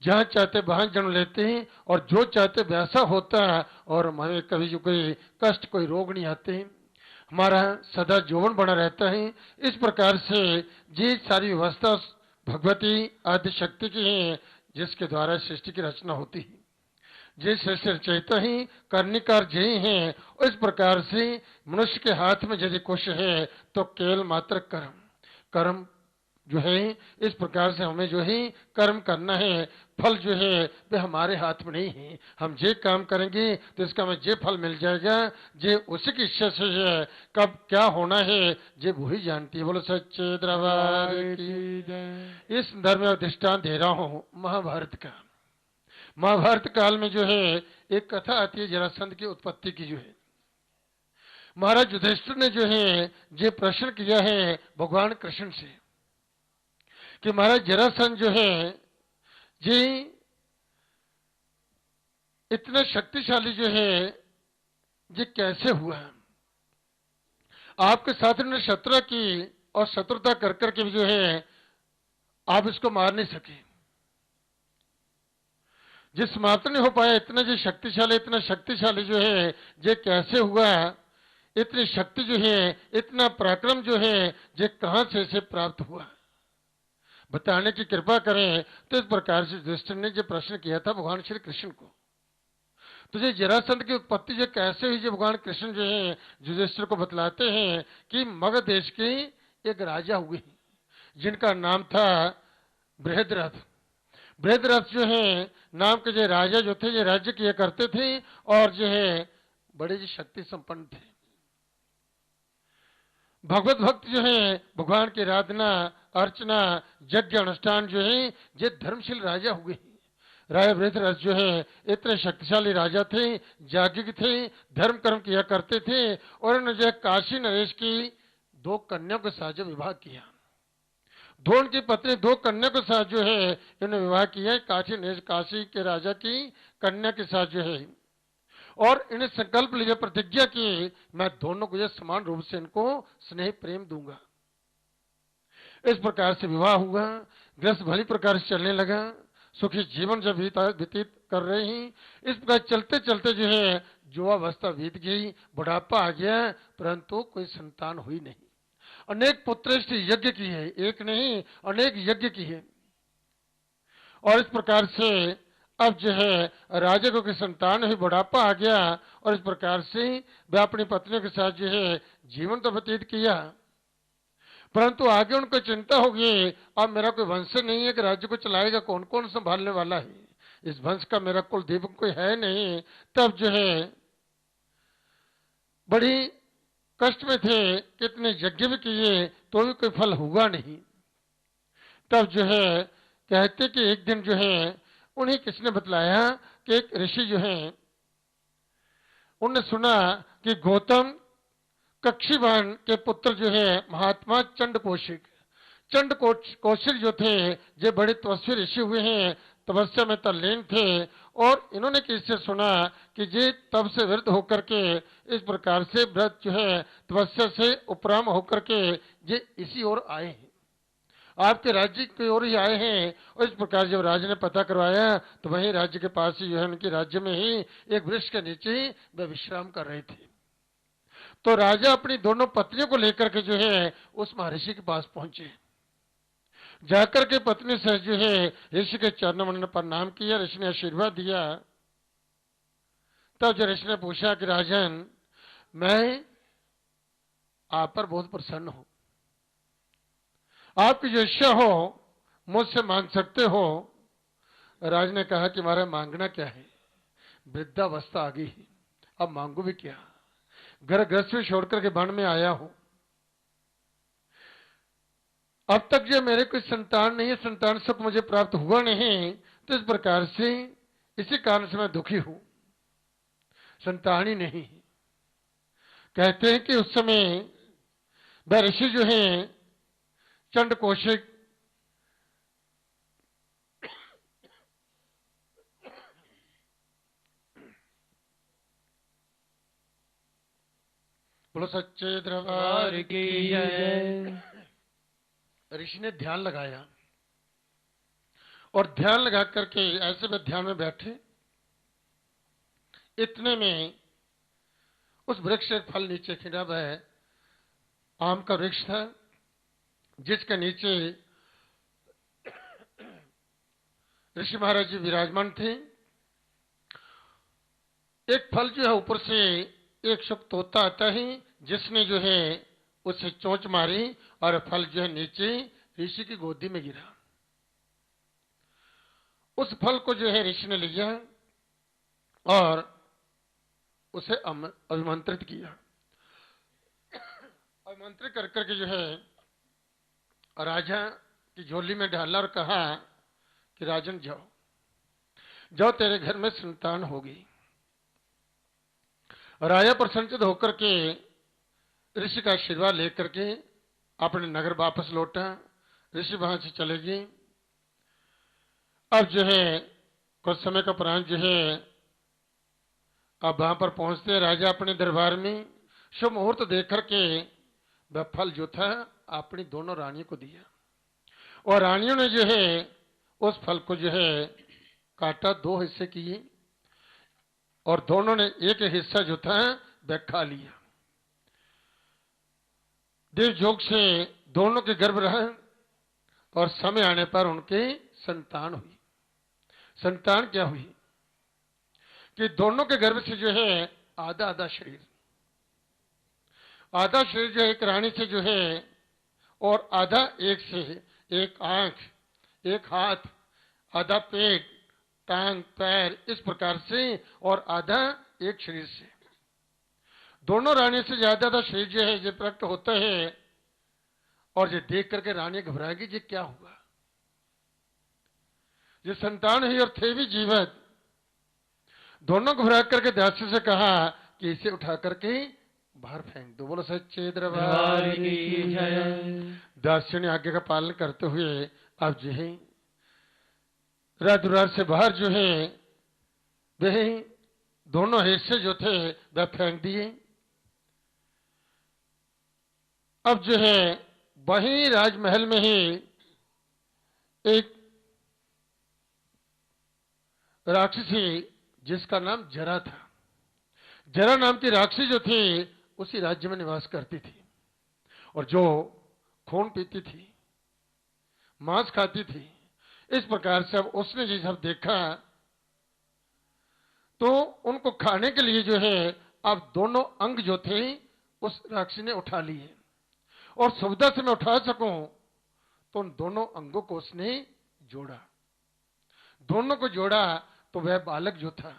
जहाँ चाहते वहां जन्म लेते हैं और जो चाहते वैसा होता है, और हमें कभी जो कोई कष्ट, कोई रोग नहीं आते हैं। हमारा सदा यौवन बना रहता है। इस प्रकार से ये सारी व्यवस्था भगवती आदि शक्ति की है, जिसके द्वारा सृष्टि की रचना होती है। जे सृष्टि रचयिता ही कर्णिकार जय हैं। इस प्रकार से मनुष्य के हाथ में यदि कुछ है तो केवल मात्र कर्म, कर्म जो है इस प्रकार से हमें जो है कर्म करना है। फल जो है वे हमारे हाथ में नहीं है। हम जे काम करेंगे तो इसका हमें जे फल मिल जाएगा, जे उसी की इच्छा से है। कब क्या होना है जे वही जानती है। बोलो सच्चे दरबार की जय। इस संदर्भ में दृष्टांत दे रहा हूं महाभारत का। महाभारत काल में जो है एक कथा आती है जरासंध की उत्पत्ति की। जो है महाराज युधिष्ठिर ने जो है ये प्रश्न किया है भगवान कृष्ण से कि महाराज जरासंध जो है ये इतना शक्तिशाली जो है ये कैसे हुआ है। आपके साथ ने शत्रुता की और शत्रुता कर करके भी जो है आप इसको मार नहीं सके। जिस समाप्त नहीं हो पाया, इतना जो शक्तिशाली, इतना शक्तिशाली जो है ये कैसे हुआ। इतनी शक्ति जो है, इतना पराक्रम जो है ये कहां से इसे प्राप्त हुआ, बताने की कृपा करें। तो इस प्रकार से युधिष्ठिर ने जो प्रश्न किया था भगवान श्री कृष्ण को। तो ये जरासंध की उत्पत्ति जो कैसे हुई, जो भगवान कृष्ण जो है युधिष्ठिर को बतलाते हैं कि मगध देश के एक राजा हुए जिनका नाम था बृहद्रथ। बृहद्रथ जो है नाम के जो राजा जो थे ये राज्य किया करते थे और जो है बड़े जी शक्ति संपन्न थे। भगवत भक्त जो है भगवान की आराधना, अर्चना, यज्ञ अनुष्ठान जो है ये धर्मशील राजा हुए। राजा बृहद्रथ जो है इतने शक्तिशाली राजा थे, जागृत थे, धर्म कर्म किया करते थे और उन्होंने जो काशी नरेश की दो कन्याओं के साथ जो विवाह किया। दो उनकी पत्नी, दो कन्या के साथ जो है इन्होंने विवाह किया। काशी के राजा की कन्या के साथ जो है, और इन्हें संकल्प लिया, प्रतिज्ञा की मैं दोनों को समान रूप से इनको स्नेह प्रेम दूंगा। इस प्रकार से विवाह हुआ, गृहस्थ भली प्रकार से चलने लगा, सुखी जीवन जब व्यतीत कर रहे हैं। इस प्रकार चलते चलते जो है युवावस्था बीत गई, बुढ़ापा आ गया, परंतु कोई संतान हुई नहीं। अनेक पुत्रेष्ठ यज्ञ की है, एक नहीं अनेक यज्ञ की है। और इस प्रकार से अब जो है राजा को की संतान ही, बुढ़ापा आ गया और इस प्रकार से वह अपनी पत्नियों के साथ जो है जीवन तो व्यतीत किया, परंतु आगे उनको चिंता होगी अब मेरा कोई वंश नहीं है कि राज्य को चलाएगा कौन, कौन संभालने वाला है, इस वंश का मेरा कुल दीपक कोई है नहीं। तब जो है बड़ी कष्ट में थे, कितने यज्ञ भी किए तो भी कोई फल हुआ नहीं। तब जो है कहते कि एक दिन जो है उन्हें किसने बतलाया कि एक ऋषि जो है उन्होंने सुना कि गौतम कक्षीवान के पुत्र जो है महात्मा चंड कौशिक जो थे ये बड़े तपस्वी ऋषि हुए हैं, तपस्या में तल्लीन थे। और इन्होंने किससे सुना कि ये तब से वृद्ध होकर के इस प्रकार से व्रत जो है तपस्या से उपराम होकर के ये इसी ओर आए हैं, आपके राज्य की ओर ही आए हैं। और इस प्रकार जब राजा ने पता करवाया तो वहीं राज्य के पास ही जो है उनके राज्य में ही एक वृक्ष के नीचे वे विश्राम कर रहे थे। तो राजा अपनी दोनों पत्नियों को लेकर के जो है उस महर्षि के पास पहुंचे। जाकर के पत्नी से जो है ऋषि के चरणों में प्रणाम किया, ऋषि ने आशीर्वाद दिया। तब जो ऋषि ने पूछा कि राजन मैं आप पर बहुत प्रसन्न हूं, आपकी जो इच्छा हो मुझसे मांग सकते हो। राज ने कहा कि हमारा मांगना क्या है, वृद्धावस्था आ गई, अब मांगू भी क्या, घर गृहस्थी छोड़ करके वन में आया हूं, अब तक जो मेरे कोई संतान नहीं है, संतान सुख मुझे प्राप्त हुआ नहीं, तो इस प्रकार से इसी कारण से मैं दुखी हूं, संतान ही नहीं। कहते हैं कि उस समय वह ऋषि जो है चंड कौशिक बोलो सच्चे दरबार की जय। ऋषि ने ध्यान लगाया और ध्यान लगा करके ऐसे में ध्यान में बैठे। इतने में उस वृक्ष से फल नीचे खिला है। आम का वृक्ष था जिसके नीचे ऋषि महाराज जी विराजमान थे। एक फल जो है ऊपर से एक शुभ तोता आता है जिसने जो है उसे चोंच मारी और फल जो है नीचे ऋषि की गोदी में गिरा। उस फल को जो है ऋषि ने लिया और उसे अभिमंत्रित किया। अभिमंत्रित कर करके जो है राजा की झोली में डाला और कहा कि राजन जाओ जाओ, तेरे घर में संतान होगी। राजा प्रसन्नचित होकर के ऋषि का आशीर्वाद लेकर के अपने नगर वापस लौटा। ऋषि वहां से चले गए। अब जो है कुछ समय का प्राण जो है अब वहां पर पहुंचते हैं राजा अपने दरबार में। शुभ मुहूर्त देख करके वह फल जो था अपनी दोनों रानियों को दिया और रानियों ने जो है उस फल को जो है काटा, दो हिस्से किए और दोनों ने एक हिस्सा जो था वह खा लिया। देवयोग से दोनों के गर्भ रहा और समय आने पर उनके संतान हुई। संतान क्या हुई कि दोनों के गर्भ से जो है आधा आधा शरीर जो है एक रानी से जो है और आधा एक से, एक आंख, एक हाथ, आधा पेट, टांग, पैर, इस प्रकार से और आधा एक शरीर से। दोनों रानी से ज्यादा शरीर जो है जो प्रकट होता है और ये देख करके रानी घबराएगी, ये क्या हुआ। ये संतान ही और थे भी जीवित। दोनों घबरा करके दासी से कहा कि इसे उठा करके बाहर फेंक दो। बोलो सच्चे दरबार की जय। दासी ने आज्ञा का पालन करते हुए अब जो है राजदरबार से बाहर जो है वह दोनों हिस्से जो थे वह फेंक दिए। अब जो है वहीं राजमहल में ही एक राक्षसी जिसका नाम जरा था। जरा नाम की राक्षसी जो थी उसी राज्य में निवास करती थी और जो खून पीती थी, मांस खाती थी। इस प्रकार से अब उसने ये सब देखा तो उनको खाने के लिए जो है अब दोनों अंग जो थे उस राक्षसी ने उठा लिए और सुविधा से मैं उठा सकूं तो उन दोनों अंगों को उसने जोड़ा। दोनों को जोड़ा तो वह बालक जो था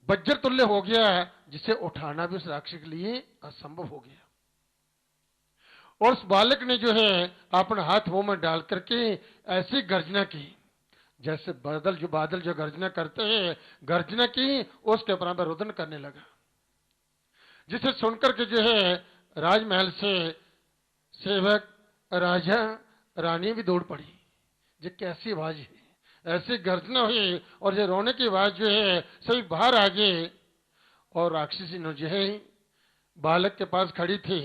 वज्र तुल्य हो गया, जिसे उठाना भी उस राक्षस के लिए असंभव हो गया। और उस बालक ने जो है अपना हाथ मुंह में डाल करके ऐसी गर्जना की जैसे बादल जो गर्जना करते हैं, गर्जना की, उसके बराबर रुदन करने लगा। जिसे सुनकर के जो है राजमहल से सेवक, राजा, रानी भी दौड़ पड़ी। ये कैसी आवाज है, ऐसी गर्जना हुई और ये रोने की आवाज जो है सभी बाहर आ गए। और राक्षसी ने जो है बालक के पास खड़ी थी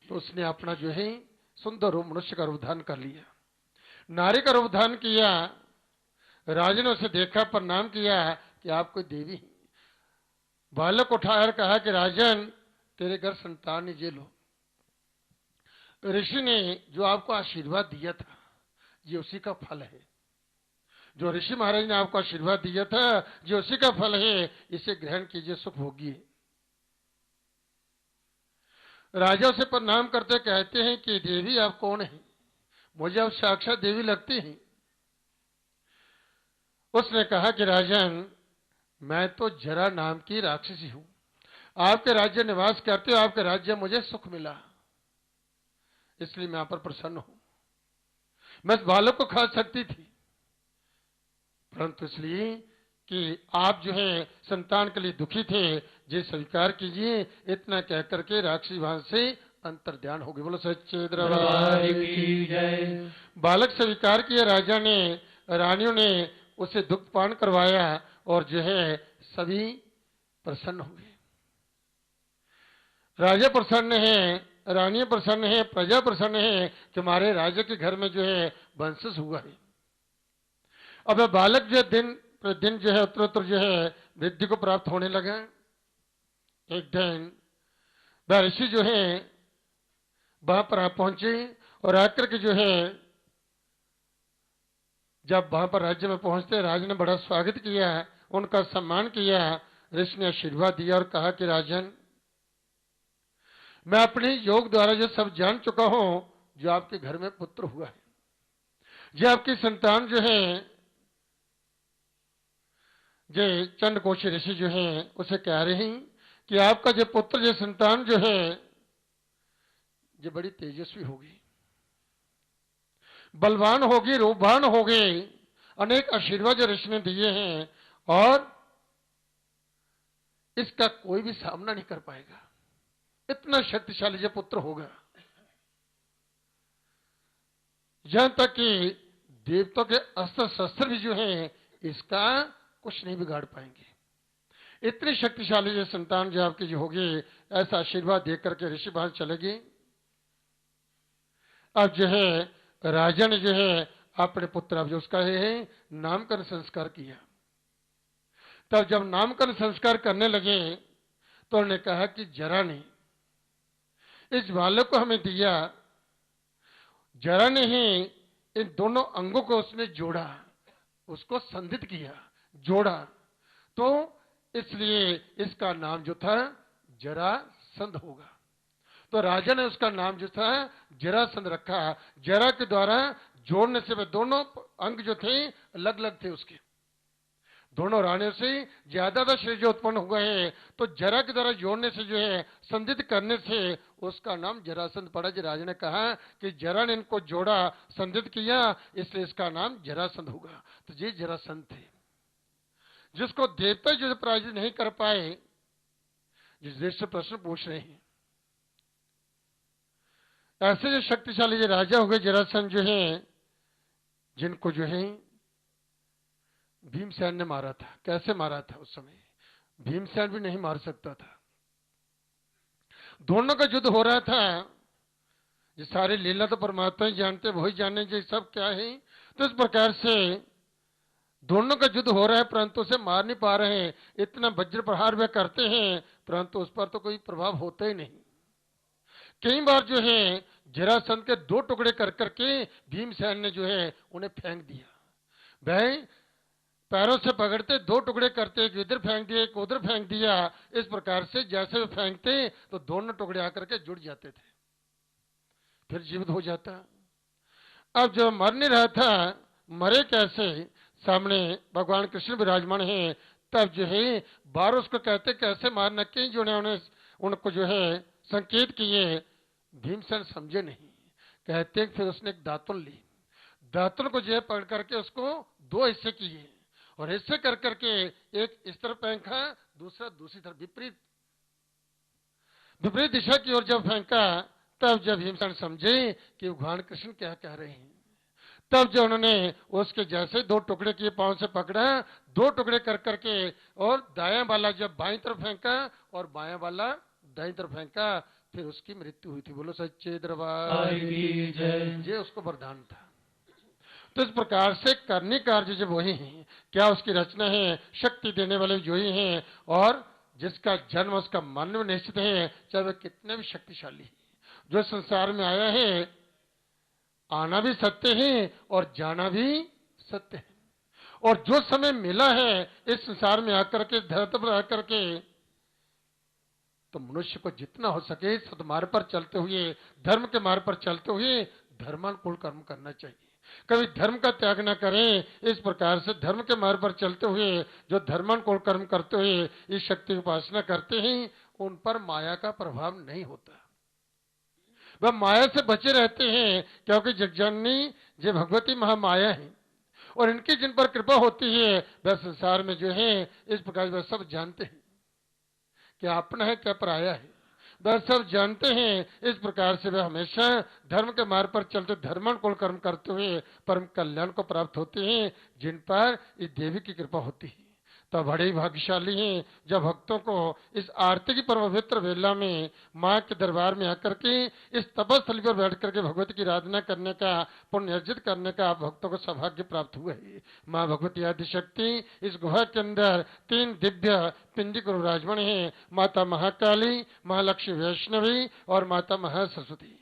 तो उसने अपना जो है सुंदर रूप मनुष्य का रूप धारण कर लिया, नारी का रूप धारण किया। राजा ने उसे देखा, प्रणाम किया कि आप कोई देवी हैं। बालक उठाकर कहा कि राजन, तेरे घर संतान है, ये लो। ऋषि ने जो आपको आशीर्वाद दिया था ये उसी का फल है। जो ऋषि महाराज ने आपको आशीर्वाद दिया था ये उसी का फल है, इसे ग्रहण कीजिए, सुख भोगिए। राजा से प्रणाम करते कहते हैं कि देवी आप कौन है, मुझे आप साक्षात देवी लगती हैं। उसने कहा कि राजन, मैं तो जरा नाम की राक्षसी हूं, आपके राज्य निवास करते हो, आपके राज्य मुझे सुख मिला इसलिए मैं यहां पर प्रसन्न हूं। मैं इस बालक को खा सकती थी परंतु इसलिए कि आप जो है संतान के लिए दुखी थे, जे स्वीकार कीजिए। इतना कहकर के राक्षसी वहां से अंतर ध्यान होगी। बोलो सच्चे दरबार दरबार की जय। बालक स्वीकार किया राजा ने, रानियों ने उसे दुग्ध पान करवाया और जो है सभी प्रसन्न हो गए। राजा प्रसन्न है, रानियां प्रसन्न है, प्रजा प्रसन्न है कि हमारे राजा के घर में जो है वंशज हुआ है। अब बालक जो दिन प्रतिदिन जो है उत्तरोत्तर जो है वृद्धि को प्राप्त होने लगा। एक दिन वह ऋषि जो है वहां पर आप पहुंचे और आकर के जो है जब वहां पर राज्य में पहुंचते राज ने बड़ा स्वागत किया, उनका सम्मान किया। ऋषि ने आशीर्वाद दिया और कहा कि राजन, मैं अपने योग द्वारा जो सब जान चुका हूं, जो आपके घर में पुत्र हुआ है, जो आपकी संतान जो है, जो चंद्रकोशी ऋषि जो है उसे कह रहे हैं कि आपका जो पुत्र जो संतान जो है जो बड़ी तेजस्वी होगी, बलवान होगी, रूपवान होगी। अनेक आशीर्वाद जो ऋषि ने दिए हैं और इसका कोई भी सामना नहीं कर पाएगा। इतना शक्तिशाली जो पुत्र होगा, यहां तक कि देवताओं के अस्त्र शस्त्र भी जो हैं इसका कुछ नहीं बिगाड़ पाएंगे। इतनी शक्तिशाली जो संतान जो आपकी जो होगी, ऐसा आशीर्वाद देकर के ऋषि बाहर चले गए। अब जो है राजा ने जो है अपने पुत्र, अब जो उसका है नामकरण संस्कार किया। तब जब नामकरण संस्कार करने लगे तो उन्होंने कहा कि जरा ने इस बालक को हमें दिया, जरा ने ही इन दोनों अंगों को उसने जोड़ा, उसको संधित किया, जोड़ा, तो इसलिए इसका नाम जो था जरासंध होगा। तो राजा ने उसका नाम जो था जरासंध रखा। जरा के द्वारा जोड़ने से वे दोनों अंग जो थे अलग अलग थे, उसके दोनों रानियों से ज्यादा श्रेय जो उत्पन्न हुआ है, तो जरा के द्वारा जोड़ने से जो है संधित करने से उसका नाम जरासंध पड़ा। जो राजा ने कहा कि जरा ने इनको जोड़ा, संधित किया, इसलिए इसका नाम जरासंध होगा। तो ये जरासंध थे जिसको देवता जो पराजित नहीं कर पाए, जिस देश से प्रश्न पूछ रहे हैं। ऐसे जो शक्तिशाली जो राजा हो गए जरासंध जो है, जिनको जो है भीमसेन ने मारा था। कैसे मारा था? उस समय भीमसेन भी नहीं मार सकता था। दोनों का युद्ध हो रहा था। ये सारे लीला तो परमात्मा ही जानते, वही जाने जो सब क्या है। तो इस प्रकार से दोनों का युद्ध हो रहा है, परंतु उसे मार नहीं पा रहे हैं। इतना वज्र प्रहार वे करते हैं, परंतु उस पर तो कोई प्रभाव होता ही नहीं। कई बार जो है जरासंध के दो टुकड़े कर करके भीमसेन ने जो है उन्हें फेंक दिया। भाई पैरों से पकड़ते, दो टुकड़े करते, एक इधर फेंक दिया, एक उधर फेंक दिया। इस प्रकार से जैसे वे फेंकते तो दोनों टुकड़े आकर के जुड़ जाते थे, फिर जीवित हो जाता। अब जब मर नहीं रहा था, मरे कैसे? सामने भगवान कृष्ण विराजमान है। तब जो है बार उसको कहते कैसे मारना, कई जो ने उनको जो है संकेत किए। भीमसेन समझे नहीं। कहते फिर उसने एक दातुन ली, दातुन को जो है पकड़ करके उसको दो हिस्से किए और हिस्से कर करके एक इस तरफ फेंका, दूसरा दूसरी तरफ, विपरीत दिशा की ओर जब फेंका, तब जब भीमसेन समझे कि भगवान कृष्ण क्या कह रहे हैं, तब जो उन्होंने उसके जैसे दो टुकड़े किए, पांव से पकड़ा, दो टुकड़े कर करके और दायां वाला जब बाईं तरफ फेंका और बायां वाला दाईं तरफ फेंका, फिर उसकी मृत्यु हुई थी। बोलो सच्चे दरबार की जय। ये उसको वरदान था। तो इस प्रकार से करने कार्य जब वही है, क्या उसकी रचना है, शक्ति देने वाले जो ही हैं, और जिसका जन्म उसका मन में निश्चित है, चाहे वह कितने भी शक्तिशाली है। जो संसार में आया है, आना भी सत्य है और जाना भी सत्य है। और जो समय मिला है इस संसार में आकर के, धरती पर आकर के, तो मनुष्य को जितना हो सके सदमार्ग पर चलते हुए, धर्म के मार्ग पर चलते हुए धर्मानुकूल कर्म करना चाहिए। कभी धर्म का त्याग न करें। इस प्रकार से धर्म के मार्ग पर चलते हुए जो धर्मानुकूल कर्म करते हुए इस शक्ति की उपासना करते हैं, उन पर माया का प्रभाव नहीं होता। वह माया से बचे रहते हैं, क्योंकि जगजननी जो भगवती महामाया है और इनकी जिन पर कृपा होती है, वह संसार में जो है इस प्रकार वह सब जानते हैं क्या अपना है क्या पराया है। वह सब जानते हैं। इस प्रकार से वे हमेशा धर्म के मार्ग पर चलते धर्मानुकूल कर्म करते हुए परम कल्याण को प्राप्त होते हैं, जिन पर इस देवी की कृपा होती है। तो बड़े ही भाग्यशाली हैं जब भक्तों को इस आरती की पवित्र वेला में माँ के दरबार में आकर के इस तपस्थली पर बैठ करके भगवती की आराधना करने का, पुण्य अर्जित करने का भक्तों को सौभाग्य प्राप्त हुआ है। माँ भगवती आदिशक्ति इस गुहा के अंदर 3 दिव्य पिंडी को विराजमान है, माता महाकाली, महालक्ष्मी वैष्णवी और माता महासरस्वती।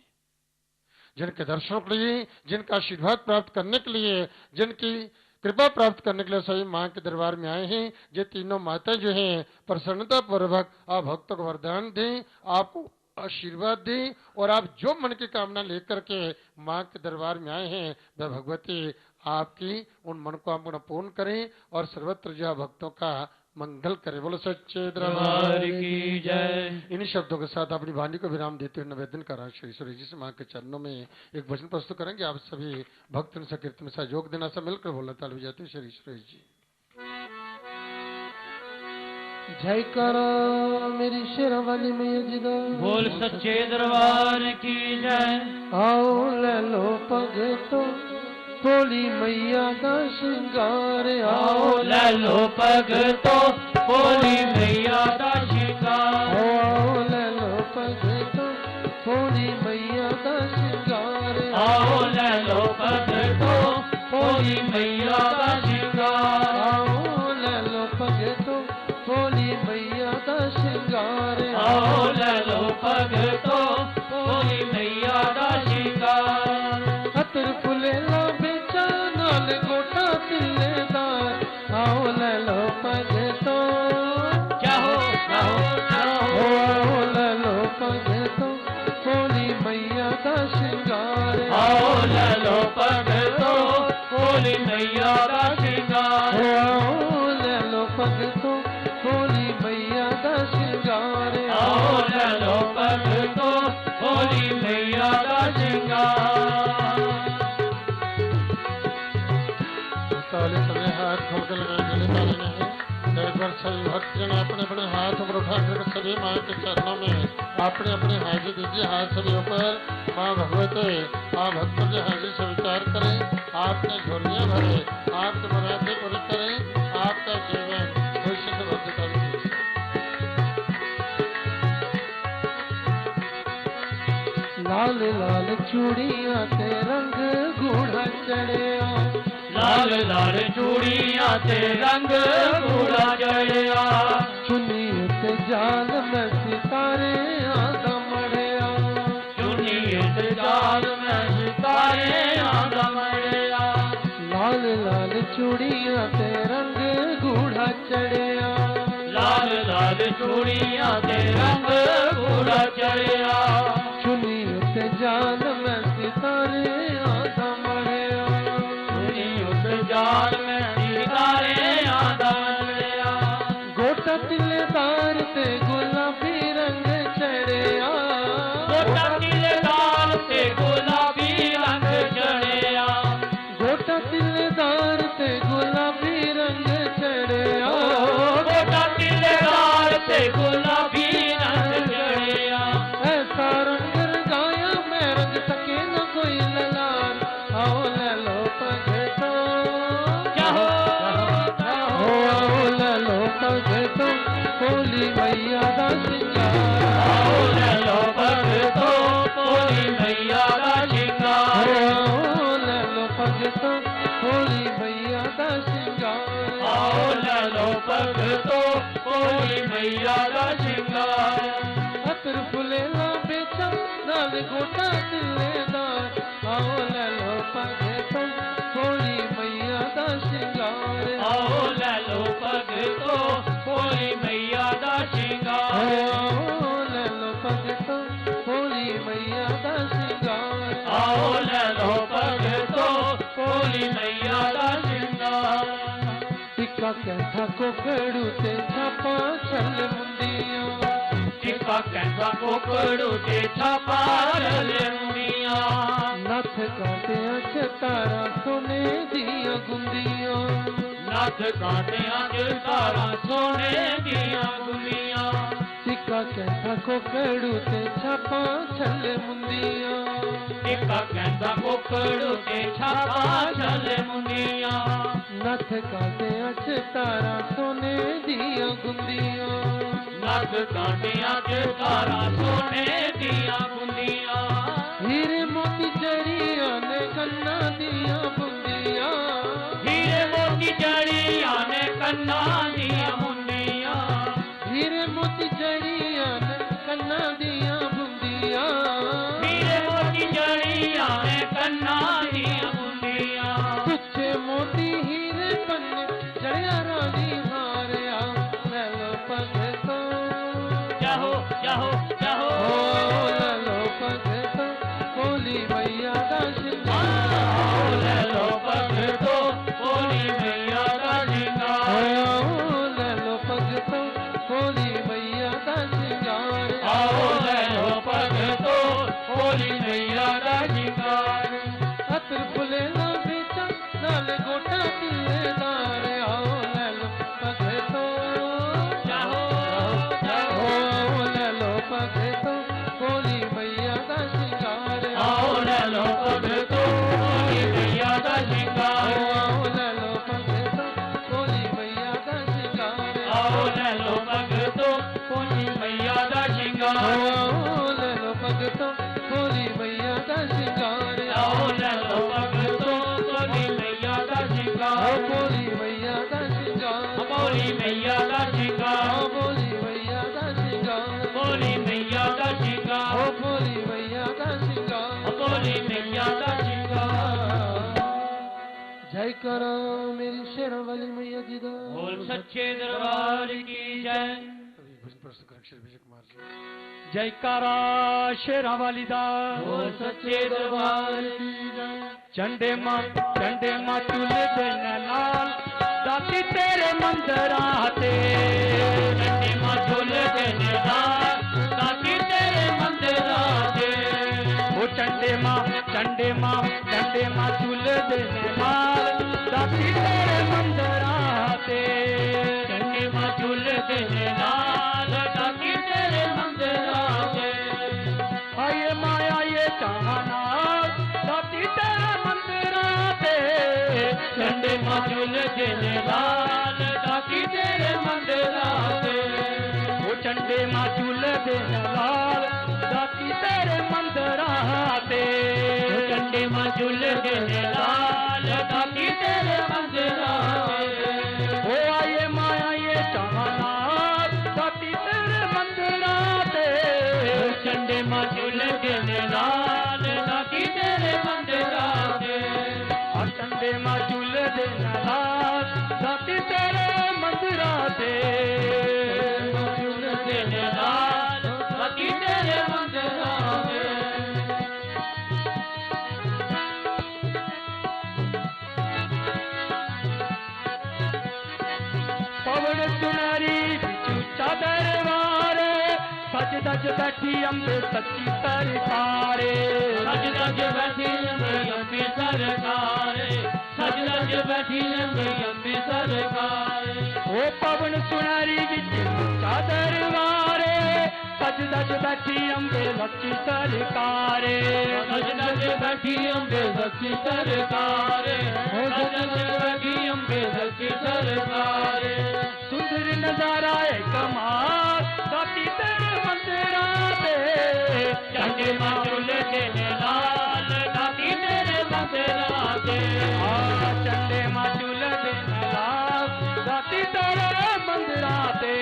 जिनके दर्शनों के लिए, जिनका आशीर्वाद प्राप्त करने के लिए, जिनकी कृपा प्राप्त करने के लिए सभी माँ के दरबार में आए हैं। ये तीनों माता जो हैं प्रसन्नता पूर्वक आप भक्तों को वरदान दें, आपको आशीर्वाद दें और आप जो मन की कामना लेकर के माँ के दरबार में आए हैं वह भगवती आपकी उन मन को आप पूर्ण करें और सर्वत्र जो भक्तों का मंगल करे। बोलो सच्चे दरबार की जय। इन्हीं शब्दों के साथ अपनी वाणी को विराम देते हुए निवेदन कर रहा श्री ईश्वरी जी से माँ के चरणों में एक भजन प्रस्तुत करेंगे। आप सभी भक्त कीर्तन में सहयोग देना, सब मिलकर बोला ताल बजाते हैं श्री ईश्वरी जी। जय करो मेरी शेरवाली मैया जी दा, बोल सच्चे दरबार की जय। आओ ले लो भगतो भोली मैया का श्रृंगार, आओ ले लो भगतो भोली मैया का श्रृंगार, आओ ले लो भगतो भोली मैया का श्रृंगार, आओ ले लो भगतो भोली मैया का श्रृंगार, आओ ले लो भगतो भोली मैया का श्रृंगार, आओ ले लो भगतो भोली मैया का श्रृंगार। अतर फुलेला बेचा नाल गोटा तिल्लेदार, आओ ले लो भगतो चाहो चाहो चाहो, आओ ले लो भगतो भोली मैया का श्रृंगार, आओ ले लो भगतो भोली मैया का श्रृंगार, आओ ले लो भगतो भोली मैया का श्रृंगार, आओ ले लो भगतो भोली मैया का श्रृंगार। ताली सभी हाथ खोल के लगाने ताली नहीं। एक बार सभी भक्तजन अपने अपने हाथ ऊपर उठा करके सभी माँ के चरणों में अपने अपने हाजिर दीजिए। हाथ सभी ऊपर। माँ भगवती माँ भक्तों की हाजिर स्वीकार करें, आपने झोलियाँ भरे, आपकी मुरादें पूरी करें, आपका जीवन भविष्य से बद्ध कर दीजिए। लाल लाल चूड़ियां ते रंग गूढ़ा चढ़िया, लाल लाल चूड़ियां ते रंग गूढ़ा चढ़िया, चुन्नी ते जाल में सितारे आंदा मढ़िया, चुन्नी ते जाल में सितारे आंदा मढ़िया, लाल लाल चूड़ियां ते रंग गूढ़ा चढ़िया, लाल लाल चूड़ियां ते रंग गूढ़ा चढ़िया, चुन्नी ते जाल में सितारे आंदा मढ़िया, जाल में सितारे आंदा मढ़िया, गोटा तिल्लेदार ते गुलाबी रंग चढ़िया, गोटा तिल्लेदार ते गुलाबी रंग चढ़िया, गोटा तिल्लेदार ते गुलाबी रंग चढ़िया, गोटा तिल्लेदार ते गुलाबी रंग चढ़िया, ऐसा रंग रंगाया मैं रंग सके न कोई ललार, आओ ले लो भगतो चाहो आओ ले लो भगतो भोली मैया दा श्रृंगार, आओ ले लो भगतो भोली मैया का श्रृंगार, आओ ले लो भगतो भोली मैया दा श्रृंगार, आओ ले लो भगतो भोली मैया का श्रृंगार। अतर फुलेला बेचा नाल गोटा तिल्लेदार, आओ ले लो भगतो भोली मैया दा श्रृंगार, आओ ले लो भगतो भोली मैया का श्रृंगार, आओ ले लो भगतो भोली मैया दा श्रृंगार, आओ ले लो भगतो भोली मैया का श्रृंगार। टिक्का कैंठा कोकड़ू ते छापा छल मुंदिया, टिक्का कैंठा कोकड़ू ते छापा चले मुंडिया, नथ काटे तारा सोने दिया गुंदिया, नथ काटियां तारा सोने दिया गुलियां, टिक्का एका कहता कोकड़ू ते छापा छले मुंदिया एका कहता कोकड़ू ते छापा छले मुंदिया नथ काटे अच तारा सोने दिया गुंदिया नथ काटे अच तारा सोने दिया गुंदिया हीरे मोती जड़िया ने कन्ना दिया बुंदिया हीरे मोती जड़िया ने कन्ना दिया मुंदिया हीरे मोती जड़िया ने कन्ना दिया बुंदिया हीरे मोती जड़िया ने कन्ना दिया मुंदिया तुच्छे मोती हीरे पन्ने जड़िया रानी हारिया ललो पगे तो जाहो जाहो जाहो ललो पगे तो बोली मैया दा शिंगार ललो पग तो बोली मैया दा शिंगार ललो पग तो बोली मैया दा शिंगार आओ ललो पग तो बोली मैया दा शिंगार अतर फुले ना बेचा नाल गोटा तिलेदार आओ ललो पग तो जाहो जाहो ललो पग तो बोली मैया दा शिंगार आओ ललो पग तो बोली मैया दा शिंगार ललो पग तो बोली मैया दा शिंगार आओ ललो पग तो बोली मैया दा शिंगार ललो पग तो बोली मैया दा शिंगार आओ ललो पग तो बोली मैया दा शिंगार बोली मैया दा शिंगार बोली मैया दा शिंगार बोली मैया दा शिंगार बोली मैया दा शिंगार बोली मैया दा शिंगार बोली मैया दा शिंगार जय करो मेरी शेरों वाली मैया जी दा बोल सच्चे दरबार की जय भजन प्रस्तुत करें श्री विजय कुमार जी। जयकारा शेरा वाली दा बोल सच्चे दरबार की जय चंडे मां चुल दिन लाल दाती तेरे मंदिर आते चंडे मां चुल दिन लाल दाती तेरे मंदिर आते ओ चंडे मां चुल दिन लाल दाती तेरे मंदिर आते चंडे मां चुल दिन लाल दाती तेरे मंदिर आते आये माया ये चाहना दाती तेरे मंदिर आते चंडे मां चुल दिन लाल दाती तेरे मंदिर आते ओ चंडे मां चुल दिन लाल दाती तेरे मंदिर आते चंडे मां चुल दिन लाल दाती तेरे मंदिर आते ओ आये माया ये चाहना दाती तेरे मंदिर आते चंडे मां चुल दिन लाल दाती तेरे मंदिर आते और चंडे मां चुल दिन लाल दाती तेरे मंदिर आते चुल दिन लाल दाती तेरे मंदिर आते पवन सुनारी बिचू चादरवार सज दज बैठी अम्बे सच्ची सरकारे सज दज बैठी अम्बे सरकारे सज दज बैठी अम्बे सरकारे ओ पवन सुनारी बिचू चादरवारे सज दज बैठी अम्बे सच्ची सरकारे सज दज बैठी अम्बे सच्ची सरकारे सज दज बैठी अम्बे सच्ची सरकारे सुंदर नजारा है कमाल दाती तेरे मंदिर आते चंडे मां चुल दिन लाल दाती तेरे मंदिर आते चंडे मां चुल दिन लाल दाती तेरे मंदिर आते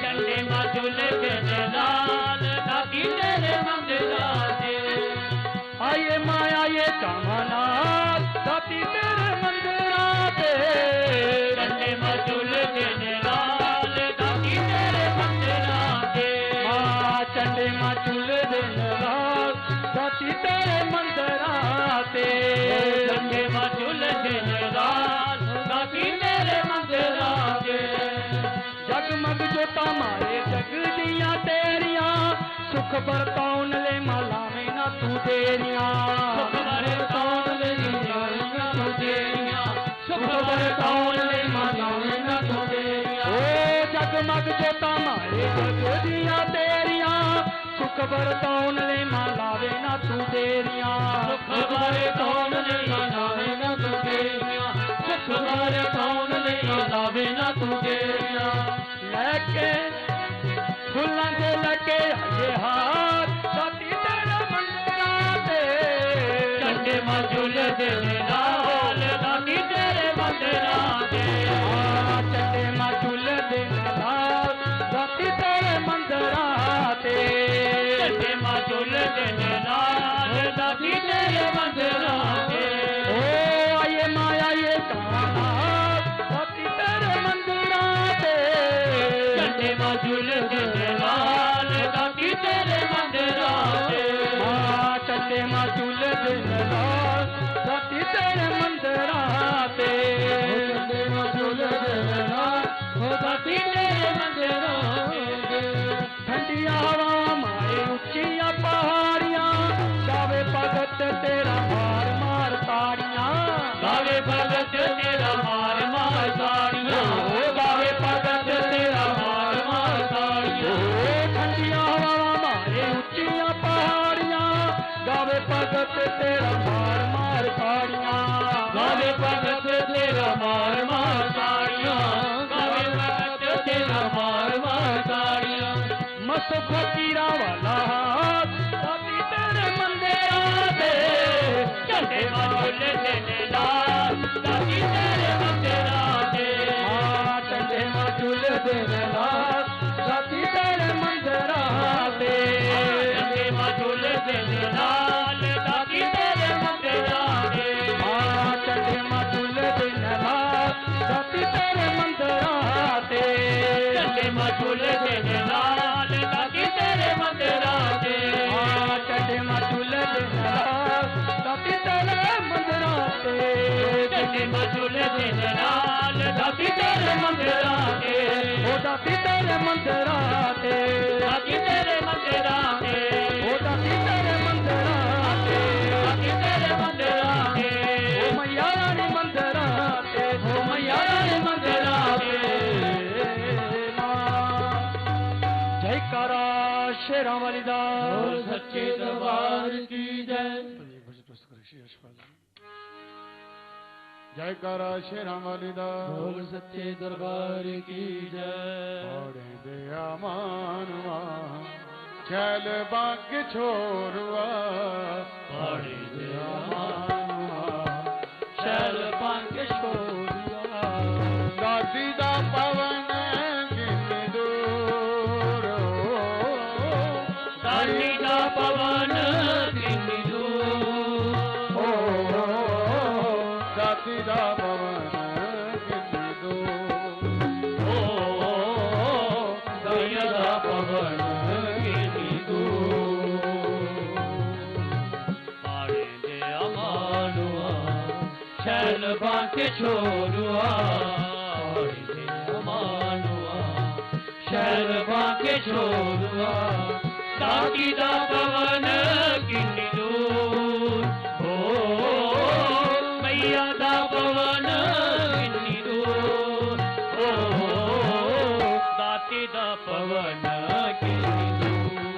चंडे मां चुल दिन लाल दाती तेरे मंदिर आते आये माया ये चाहना दाती तेरे मंदिर आते चंडे मां चुल दिन लाल दाती तेरे मंदिर आते चंडे मां चुल दिन लाल दाती तेरे मंदिर आते चंडे मां चुल दिन लाल दाती तेरे मंदिर आते जगमग जोता मारे जग दिया तेरिया सुख बरताउन ले माला में ना तू तेरिया सुख बरताउन ले माला तू तेरिया सुख बरताउन ले माला में ना तू तेरिया ओ जगमग जग जोता माए जग दिया तेरिया सुख बरतौन ले मां लावे ना तू देरिया सुख बरतौन ले मां लावे ना तू देरिया सुख बरतौन ले मां लावे ना तू देरिया लेके फुल्लां दे लगे आए हाथ साथी तेरे मंदिरा ते चंगे मजुल दे नाल दाती तेरे मंदिरा ते चंगे मजुल दे नाल दाती तेरे मंदिरा ते चंगे मजुल दे नाल दाती तेरे मंदिरा ते ओ आये माया ये काना दाती तेरे मंदिरा ते चंगे मजुल दे नाल दाती तेरे मंदिरा ते चंगे मजुल दे नाल दाती तेरे मंदिरा ते चंगे मजुल दे नाल दाती तेरे मंदिरा ते ठंडिया हवा माए उच्चिया पहाड़ियां गावे भगत तेरा मार मार ताड़ियां गावे भगत तेरा मार मार ताड़ियां गावे भगत तेरा मार मार ताड़ियां ठंडिया हवा माए उच्चिया पहाड़ियां गावे भगत तेरा मार मार ताड़ियां गावे भगत तेरा मार मार ताड़ियां गावे भगत तेरा मार मार ताड़ियां मस्त फकीरा वाला हाथ दाती तेरे मंदिरा ते चंगे मजुल देने लाल दाती तेरे मंदिरा ते चंगे मजुल देने लाल दाती तेरे मंदिरा ते चंगे मजुल देने लाल दाती तेरे मंदिरा ते चंगे मजुल देने लाल दाती तेरे मंदिरा ते चंगे मजुल देने लाल दाती तेरे मंदिरा ते चंगे मजुल देने लाल दाती तेरे मंदिरा ते चंगे मजुल देने लाल दाती तेरे मंदिरा ते ओ दाती तेरे मंदिरा ते दाती तेरे मंदिरा ते ओ दाती तेरे मंदिरा ते दाती तेरे मंदिरा ते ओ मैया रानी मंदिरा ते ओ मैया रानी मंदिरा ते जयकारा शेरां वाली दा बोल सच्चे दरबार की जय जयकारा शेरां वाली दा बोल सच्चे दरबार की जय औड़े दिया मानवा चल बाग छोरवा औड़े दिया मानवा चल बाग छोरवा दादी दा पवन किन दूर दादी दा पवन किन दूर दादी दा पवन किन दूर दादी दा पवन किन दूर आड़े दे अमानुआ शैल बांके छोरुआ आड़े दे अमानुआ शैल बांके छोरुआ दादी दा पवन किन दूर मैया दा पवन किन्नी दूर दाती दा पवन किन्नी दूर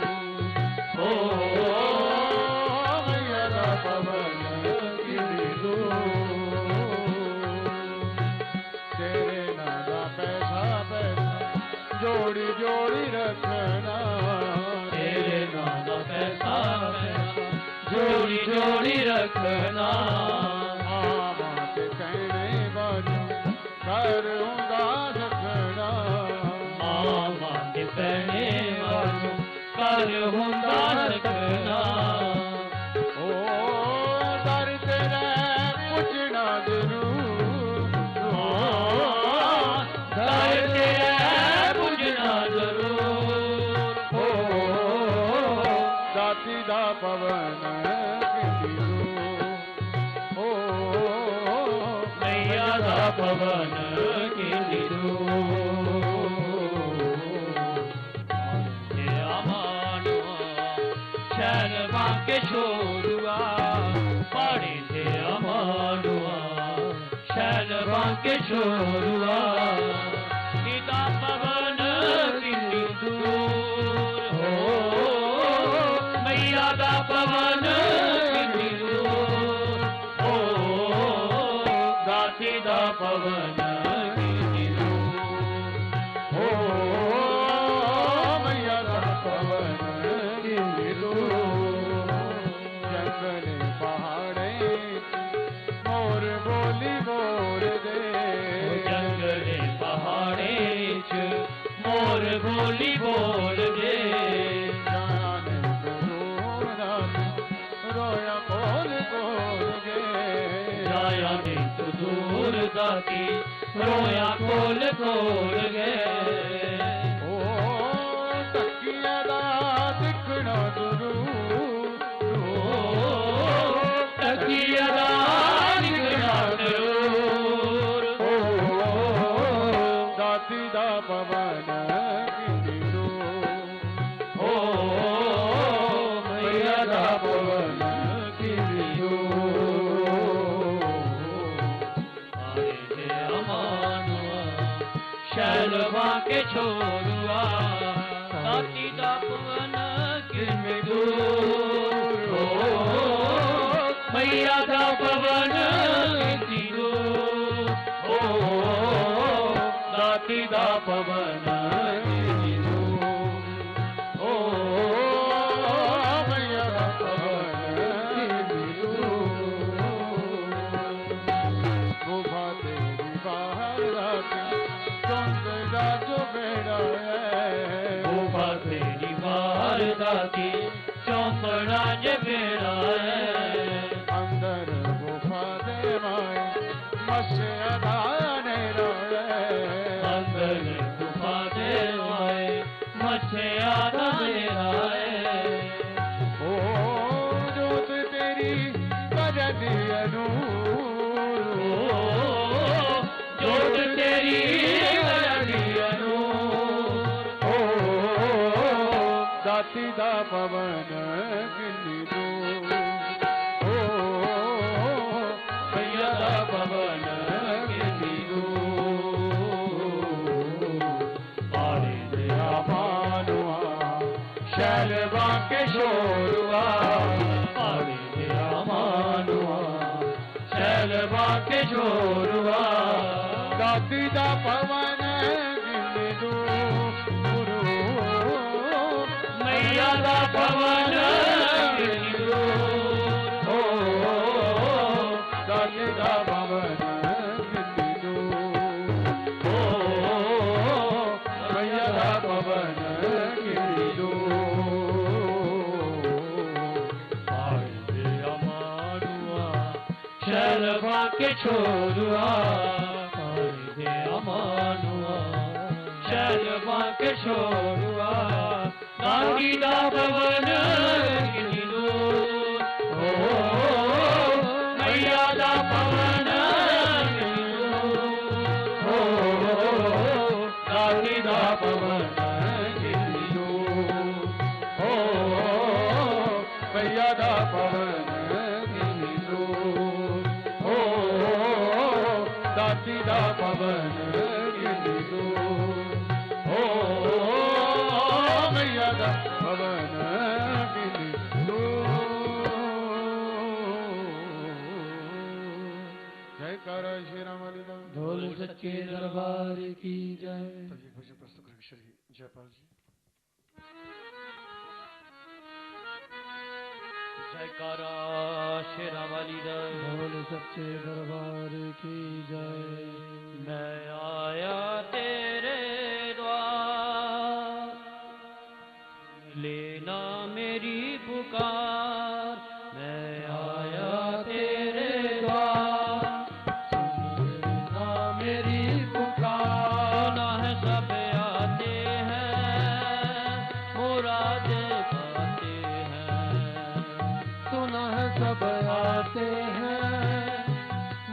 मैया दा पवन किन दूर तेरे नादा पैसा पैसा जोड़ी जोड़ी रखना तेरे नाम पैसा जोड़ी जोड़ी रखना मामा के कहने बाजू कर उंदा रखना मामा के पहने वालों कर हुंदा रखना ओ दर तेरे पुछना जरूर दर तेरे पुजना जरूर दाती दा पवन मैया दा पवन किन्नी दूर शैल बांके छोरुआ पाड़ी थे अमानुआ शैल बांके छोरुआ सीता पवन दा पवन हो मैया दा पवन जंगल पहाड़े मोर बोली बोल दे जंगल पहाड़े मोर बोली बोल दे रोया बोल बोल गे जाया ने तू दूर दाती रोया कोल कोल गे ओ तकिया दा दिखना दुरू तकिया दा दिखना दुरू दाती दा पवन गिरो ओ मैया दा पवन शैलवा के छोरुआ दाती दा पवन किरमे दूर हो मैया दा पवन कितनी दूर हो दाती दा पवन कितनी दूर हो मैया दा पवन कितनी दूर गुफा तेरी बाहर राती जो बेड़ा है गुफा तेरी बाहर दाती चौंकड़ा जे बेड़ा है अंदर गुफा दे माए मस्या दाने रोए अंदर गुफा दे माए मस्या दाने रोए ओ जोत तेरी बजती अनूर जोत तेरी दाती दा पवन गिनी दूर ओ मैया दा पवन गिनी दूर आड़े दया मानुआ शैलवा के शोरुआ आड़े दया मानुआ शैलवा के शोरुआ दाती दा पवन गिनी दूर मैया दा पवन गिरो हो दाती दा पवन गिरो हो मैया दा पवन गिरो आए दे अमानुआ शैलवा के छोरुआ आए दे अमानुआ शैलवा के छोरुआ दाती दा पवन कितनी दूर हो मैया दा पवन कितनी दूर हो दाती दा पवन कितनी दूर हो मैया दा पवन कितनी दूर हो दाती दा पवन कितनी दूर हो मैया दा पवन गिनी जय करो श्री राम ढोल सच्चे दरबार की जय। भजन प्रस्तुत करेंगे श्री जयपाल जी। जयकारा श्री राम ढोल सच्चे दरबार की जय। मैं आया तेरे द्वार लेना मेरी पुकार मैं आया तेरे द्वार सुनना मेरी पुकार ना है सब आते हैं मुरादे पाते हैं सुना है सब आते हैं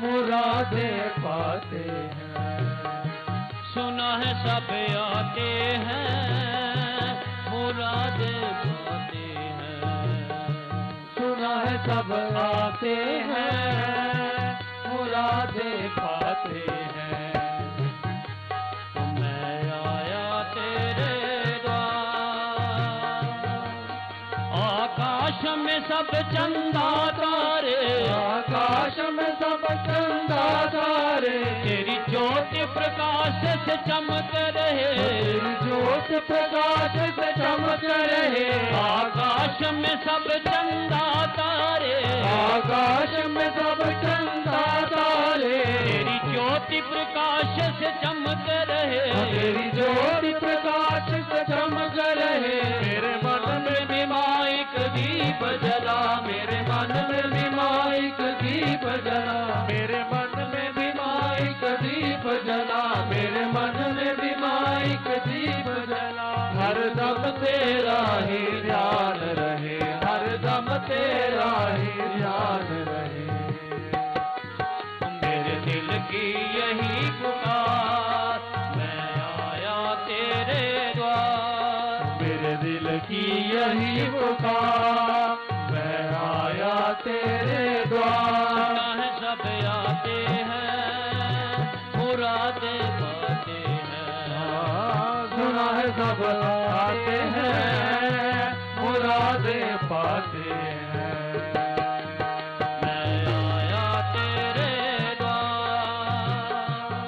मुरादे पाते हैं सुना है सब आते हैं मुरादे पाते हैं सुना है सब आते हैं मुरादे पाते हैं तो मैं आया तेरे द्वार आकाश में सब चंदा तारे आकाश में सब चंदा तारे तेरी ज्योति प्रकाश से चमक रहे, तेरी ज्योत प्रकाश से चमक रहे, आकाश में सब चंदा तारे, आकाश में सब चंदा तारे, तेरी ज्योति प्रकाश से चमक रहे, तेरी ज्योति प्रकाश से चमक रहे। मेरे मन में भी माइक दीप जला, मेरे मन में भी माइक दीप जला, मेरे मन में भी माइक दीप जला, मेरे मन में भी माइक दीप जला। हर दम तेरा ही ध्यान रहे, हर दम तेरा ही ध्यान रहे। मेरे दिल की यही पुकार, मैं आया तेरे द्वार, मेरे दिल की यही पुकार, मैं आया तेरे द्वार। है सब आते हैं, मुरादे पाते हैं, सुना है सब आते हैं, मुरादे पाते हैं। मैं आया तेरे द्वार।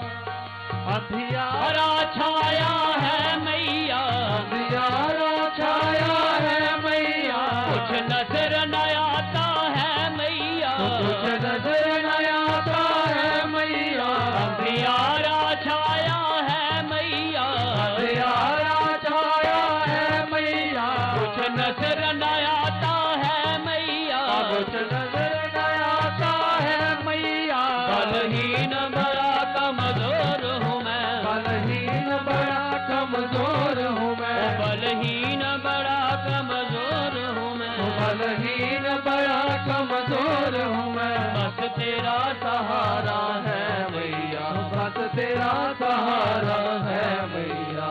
अंधियारा छाया है मैया, अंधियारा छाया है मैया, कुछ नजर न आता है मैया, कुछ नजर न आता है मैया। अंधियारा छाया है मैया, अंधियारा छाया है मैया, कुछ नजर न आता है मैया, कुछ नजर न आता है मैया। बलहीन बड़ा कमजोर हूँ मैं, बलहीन बड़ा कमजोर हूँ मैं, बलहीन बड़ा कमजोर हूँ मैं, बलहीन बड़ा कमजोर हूँ मैं। बस तेरा सहारा है मैया, बस तेरा सहारा है मैया।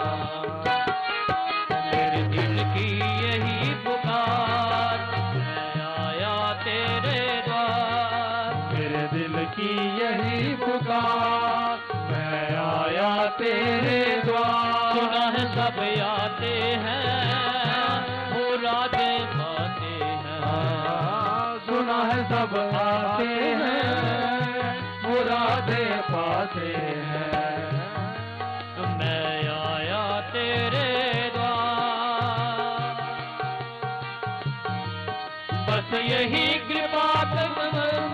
मेरे दिल की यही पुकार, मैं आया तेरे द्वार, मेरे दिल की यही पुकार, मैं आया तेरे द्वार। सुना है सब आते हैं, मुरादे पाते हैं, सुना है सब आते हैं, मुरादे पाते हैं। मैं आया तेरे द्वार, बस यही कृपा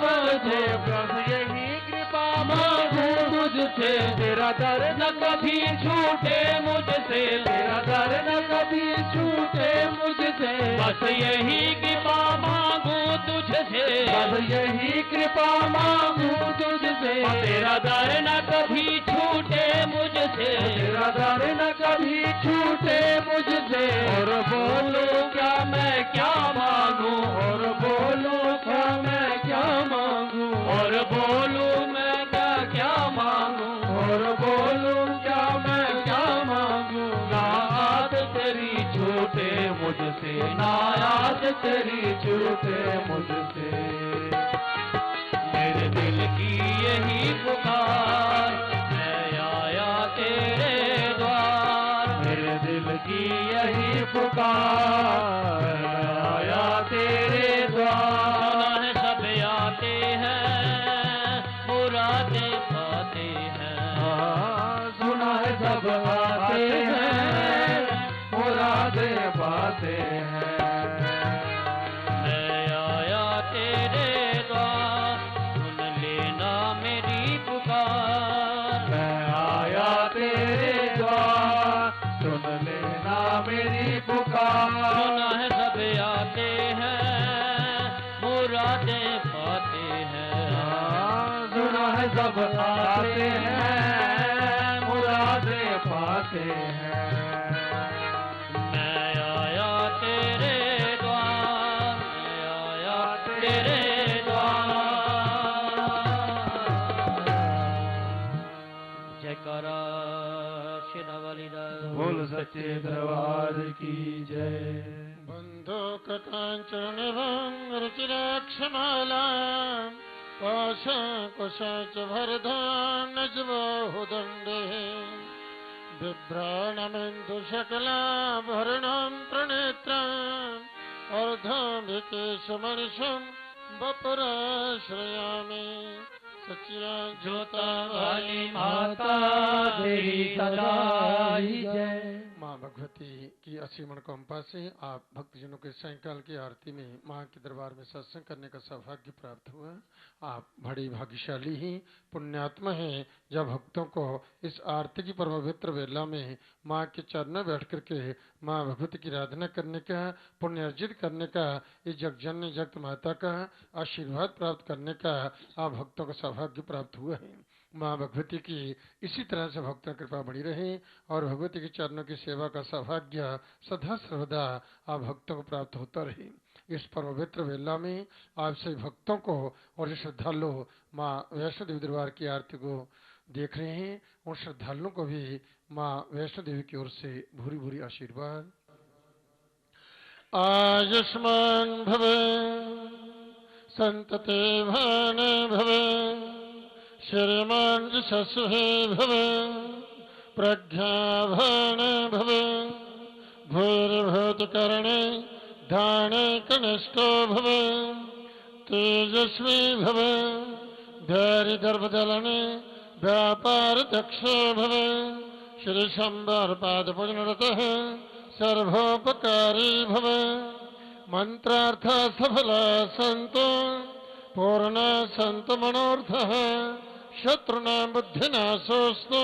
मुझे बस यही कृपा मांगू तुझसे, तेरा दर न कभी छूटे मुझसे, तेरा दर न कभी छूटे मुझसे। बस यही कृपा मांगू तुझसे, बस यही कृपा मांगू तुझसे, तेरा दर न कभी छूटे मुझसे, तेरा दर न कभी छूटे मुझसे। और बोलो क्या मैं क्या मांगू, और बोलो क्या मैं क्या मांगू, और बोलूं मैं क्या मांगू, और बोलो क्या मैं क्या मांगू। ना आस तेरी छूटे मुझसे, ना आस तेरी छूटे मुझसे। मेरे दिल की यही पुकार, मैं आया तेरे द्वार, मेरे दिल की यही पुकार, मैं आया तेरे द्वार। सुना है सब आते हैं, मुरादे पाते हैं, सुना है सब आते हैं, मुरादे पाते हैं। मैं आया तेरे द्वार, सुन लेना मेरी पुकार, मैं आया तेरे द्वार, सुन लेना मेरी पुकार। सुना है सब आते हैं, मुरादे पाते हैं, सुना है सब आते हैं, मुरादे पाते हैं। मैं आया तेरे द्वार, मैं आया तेरे द्वार। जयकारा शिरवालीदा बोल सच्चे दरबार की जय। बंधो कटांचरण रुचिराक्षमाला पाश कुशाच भरधाम नजबाहुदंडे बिभ्राणमेन्दु शकलाभरणं त्रिनेत्रम् अर्धविकेशमनिशं वपुराश्रयामि सचिया जोता वाली माता तेरी सदा ही जय। माँ भगवती की असीम अनुकंपा से आप भक्तजनों के सायंकाल की आरती में माँ के दरबार में सत्संग करने का सौभाग्य प्राप्त हुआ। आप बड़ी भाग्यशाली ही पुण्यात्मा हैं जब भक्तों को इस आरती की परम पवित्र वेला में माँ के चरणों बैठ करके माँ भगवती की आराधना करने का, पुण्य अर्जित करने का, इस जगजननी जगत माता का आशीर्वाद प्राप्त करने का आप भक्तों को सौभाग्य प्राप्त हुआ है। माँ भगवती की इसी तरह से भक्तों की कृपा बनी रहे और भगवती के चरणों की सेवा का सौभाग्य सदा सर्वदा आप भक्तों को प्राप्त होता रहे। इस पवित्र वेला में आप सभी भक्तों को और जो श्रद्धालु माँ वैष्णो देवी दरबार की आरती को देख रहे हैं उन श्रद्धालुओं को भी माँ वैष्णो देवी की ओर से भूरी भूरी आशीर्वाद। आयुष्मान भव संतते भान भव श्रीमान यशस्वी भव प्रज्ञाभान भव भूर्भूतकर्णे धाने कनिष्ठो भव तेजस्वी भव धैर्य गर्भदलने व्यापार दक्षो भव श्री शंबर पाद पूजनरतः सर्वोपकारी भव मंत्रार्थ सफल संतो पूर्ण संत मनोर्थः शत्रुनां बुद्धिनाशोऽस्तु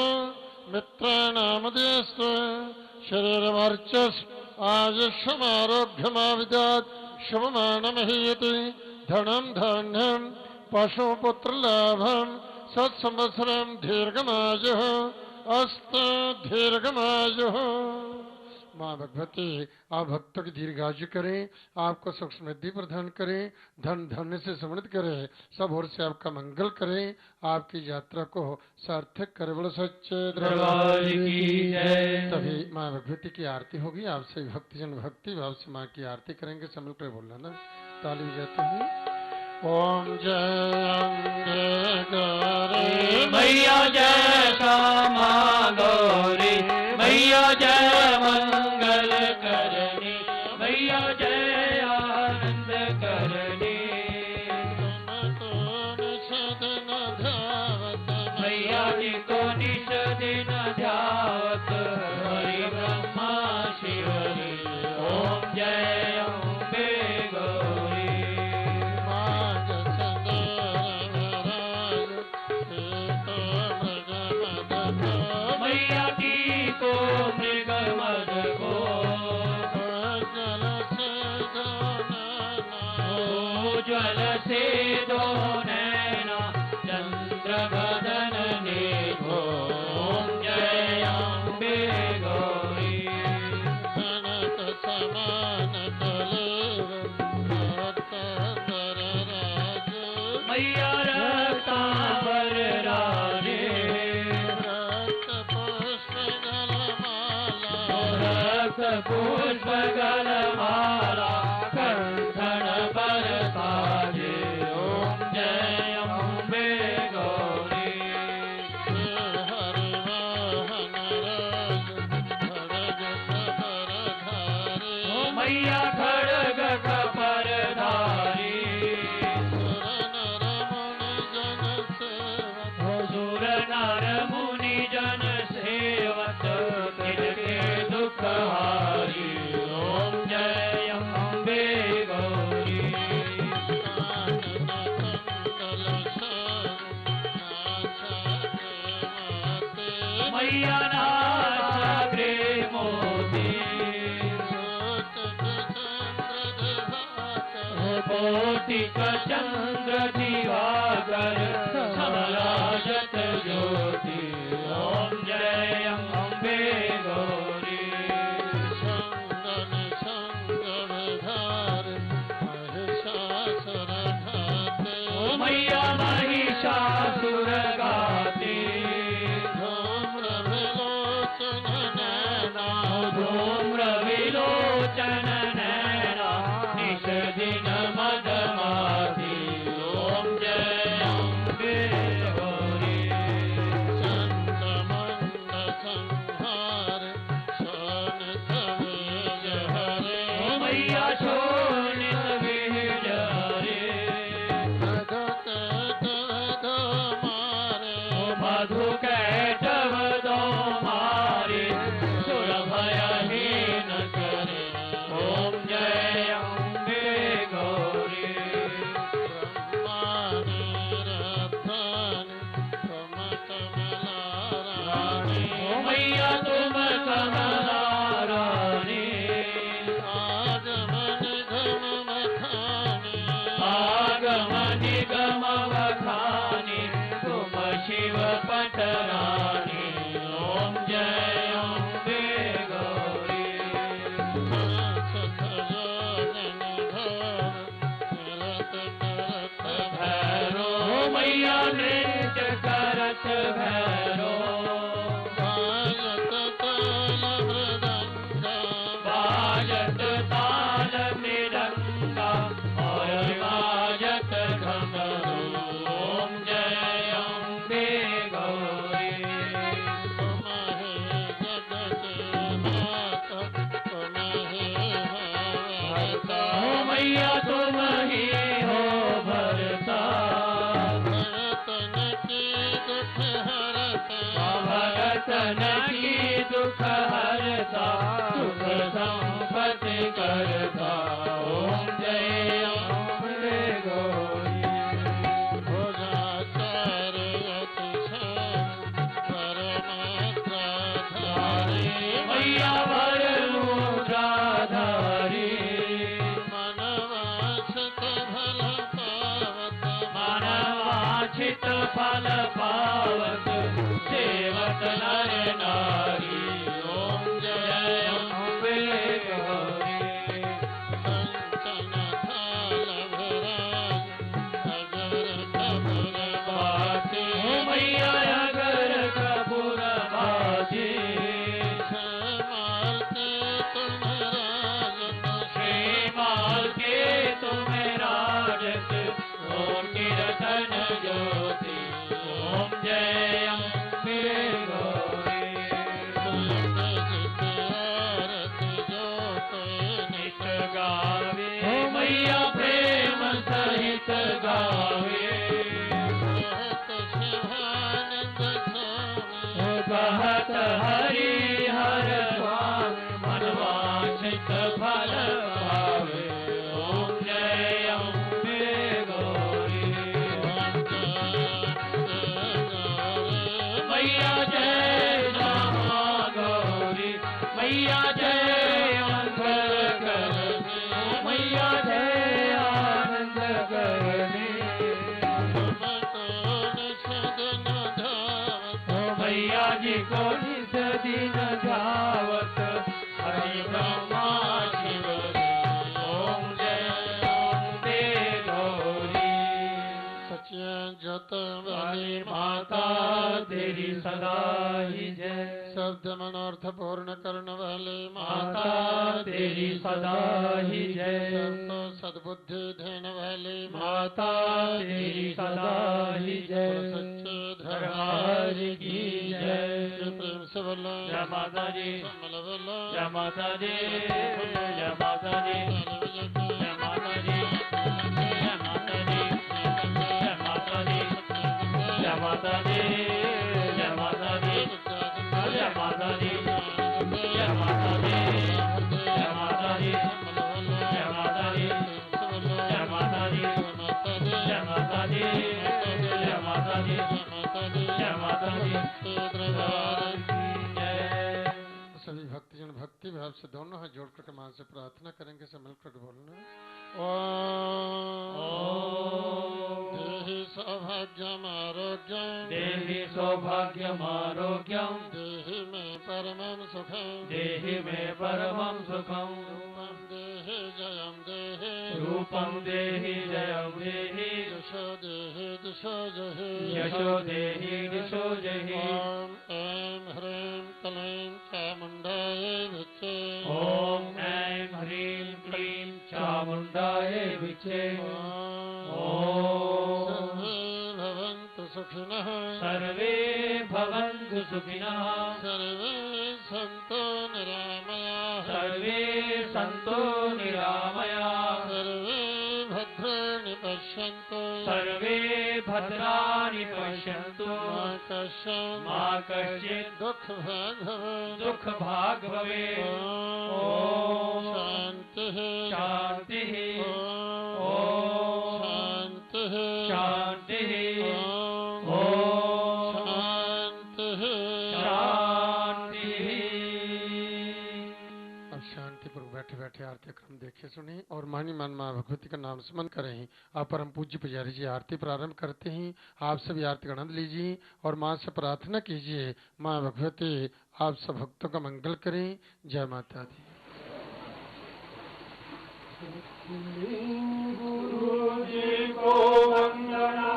मित्राणामदेस्तु शरीरवर्चस् आयुष्यमारोग्यमाविदात् शुभमानमहीयते धनं धान्यं पशुपुत्रलाभं सत्संवत्सरं दीर्घमायुः अस्तु दीर्घमायुः। माँ भगवती आप भक्तों की दीर्घायु करें, आपको सुख समृद्धि प्रदान करें, धन धन्य से समृद्ध करें, सब ओर से आपका मंगल करें, आपकी यात्रा को सार्थक करे। बोलो सच्चे दरबार की जय। तभी माँ भगवती की आरती होगी। आप सभी भक्तजन भक्ति भाव से माँ की आरती करेंगे। सब मिलकर बोलना ना, ताली बजाते हुए। ओम जय अम्बे गौरी मैया जय श्यामा गौरी मैया जय मंगल करनी मैया जय आनंद करनी मैया जी को निश दिन ध्यावत हरि ब्रह्मा शिवरी ओम जय अम्बे गौरी मैया की को मृग मद को ज्वल से दो नैना चंद्र बदन ने हो ओम जय अम्बे गौरी मैया रतांबर राजे पुष्प गलमाला कंठन पर साजे ओम जय अम्बे गौरी मैया खड़ग खपर धारी सुर नर मुनि जन सेवत तिनके दुख हारी ओम जय अम्बे गौरी मैया नाचाग्रे मोती कोटिक चंद्र दिवाकर समराजत ज्योति ओम जय अम्बे गौरी मैया महिषासुर गाती धूम्र विलोचन नैना निश दिन मदमाती ओम जय अम्बे गौरी साधु कैटव दो मारे सुर भयहीन करे ओम जय अम्बे गौरी मैया तुम कमला रानी आगम निगम बखानी तुम शिव पटरानी ओम जय अम्बे गौरी भैरो मैया नृत्य करत भैरो बाजत ताल मृदंगा और बाजत घंघरू ओम जय अम्बे गौरी मैया तुम ही हो भरता भगतन की दुख हरता सुख संपत्ति करता ओम जय अम्बे गौरी मैया भर मुद्राधारी मानवांछित फल पावत सेवक नर नारी ओम जय अम्बे गौरी मैया अगर कपूर बाजी श्रीमाल के तुम राजत ओम कीर्तन ज्योति ओम जय अम्बे गौरी नित गावे मैया प्रेम सहित गावे कहत हरि हर स्वामी मनवांछित फल पावे ओम जय अम्बे गौरी मैया जय श्यामा गौरी मैया जय मंगल करनी मैया जय आनंद करनी मैया जी को निज दिन जावत हरि ब्रह्मा शिव ओम जय अम्बे गौरी सच्चे जत वाली माता तेरी सदा ही जय शब्द मनोर्थ पूर्ण करने वाले माता तेरी सदा ही जय सद्बुद्धि देने वाली माता तेरी सदा ही जय सच्चे धर्मार की जय प्रेम से बोलो जय माता दी बोलो जय माता दी जय माता दी जय माता दी जय माता दी जय माता दी जय माता दी जय माता दी जय माता दी जय माता दी जय माता दी जय माता दी जय माता दी जय माता दी जय माता दी जय माता दी सभी भक्तजन भक्ति भाव से दोनों हाथ जोड़ करके मां से प्रार्थना करेंगे। सब मिलकर बोलना देहि सौभाग्यमारोग्यं देहि सौभाग्यमारोग्यं देहि मे परमं सुखं देहि मे परमं सुखं देहि जयं देहि रूपं देहि जयं देहि यशो देहि दिशो जहि यशो देहि दिशो जहि ओम ऐं ह्रीं क्लीं चामुण्डाय विच्चे ओम ऐं ह्रीं क्लीं चामुण्डाय विच्चे ओम सर्वे भवन्तु सुखिनः सर्वे भवन्तु सुखिनः सर्वे सन्तु निरामयाः सर्वे सन्तो निरामयाः सर्वे भद्राणि पश्यन्तु सर्वे भद्राणि पश्यन्तु मा कश्चित् दुख भाग् भवेत्। ॐ शान्तिः शान्तिः ॐ शान्तिः ॐ शान्तिः। अब शांतिपूर्वक बैठे बैठे आरती क्रम देखे सुने और मानी मन माँ भगवती का नाम स्मरण करें। आप परम पूज्य पुजारी जी आरती प्रारंभ करते हैं। आप सभी आरती का आनंद लीजिए और माँ से प्रार्थना कीजिए, माँ भगवती आप सब भक्तों का मंगल करें। जय माता दी। गुरु जी को वंदना,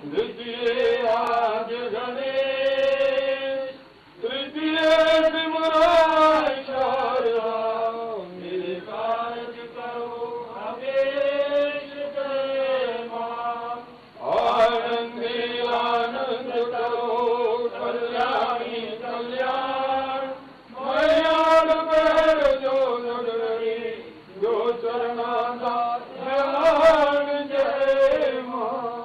द्वितीय आज गणेश, तृतीय सिमराय शारदा, मेरे कार्य करो हमेश जय मां। आनंदी आनंद करो कल्याणी कल्याण, मयान कर जो जो चरणादास ध्यान जय मां।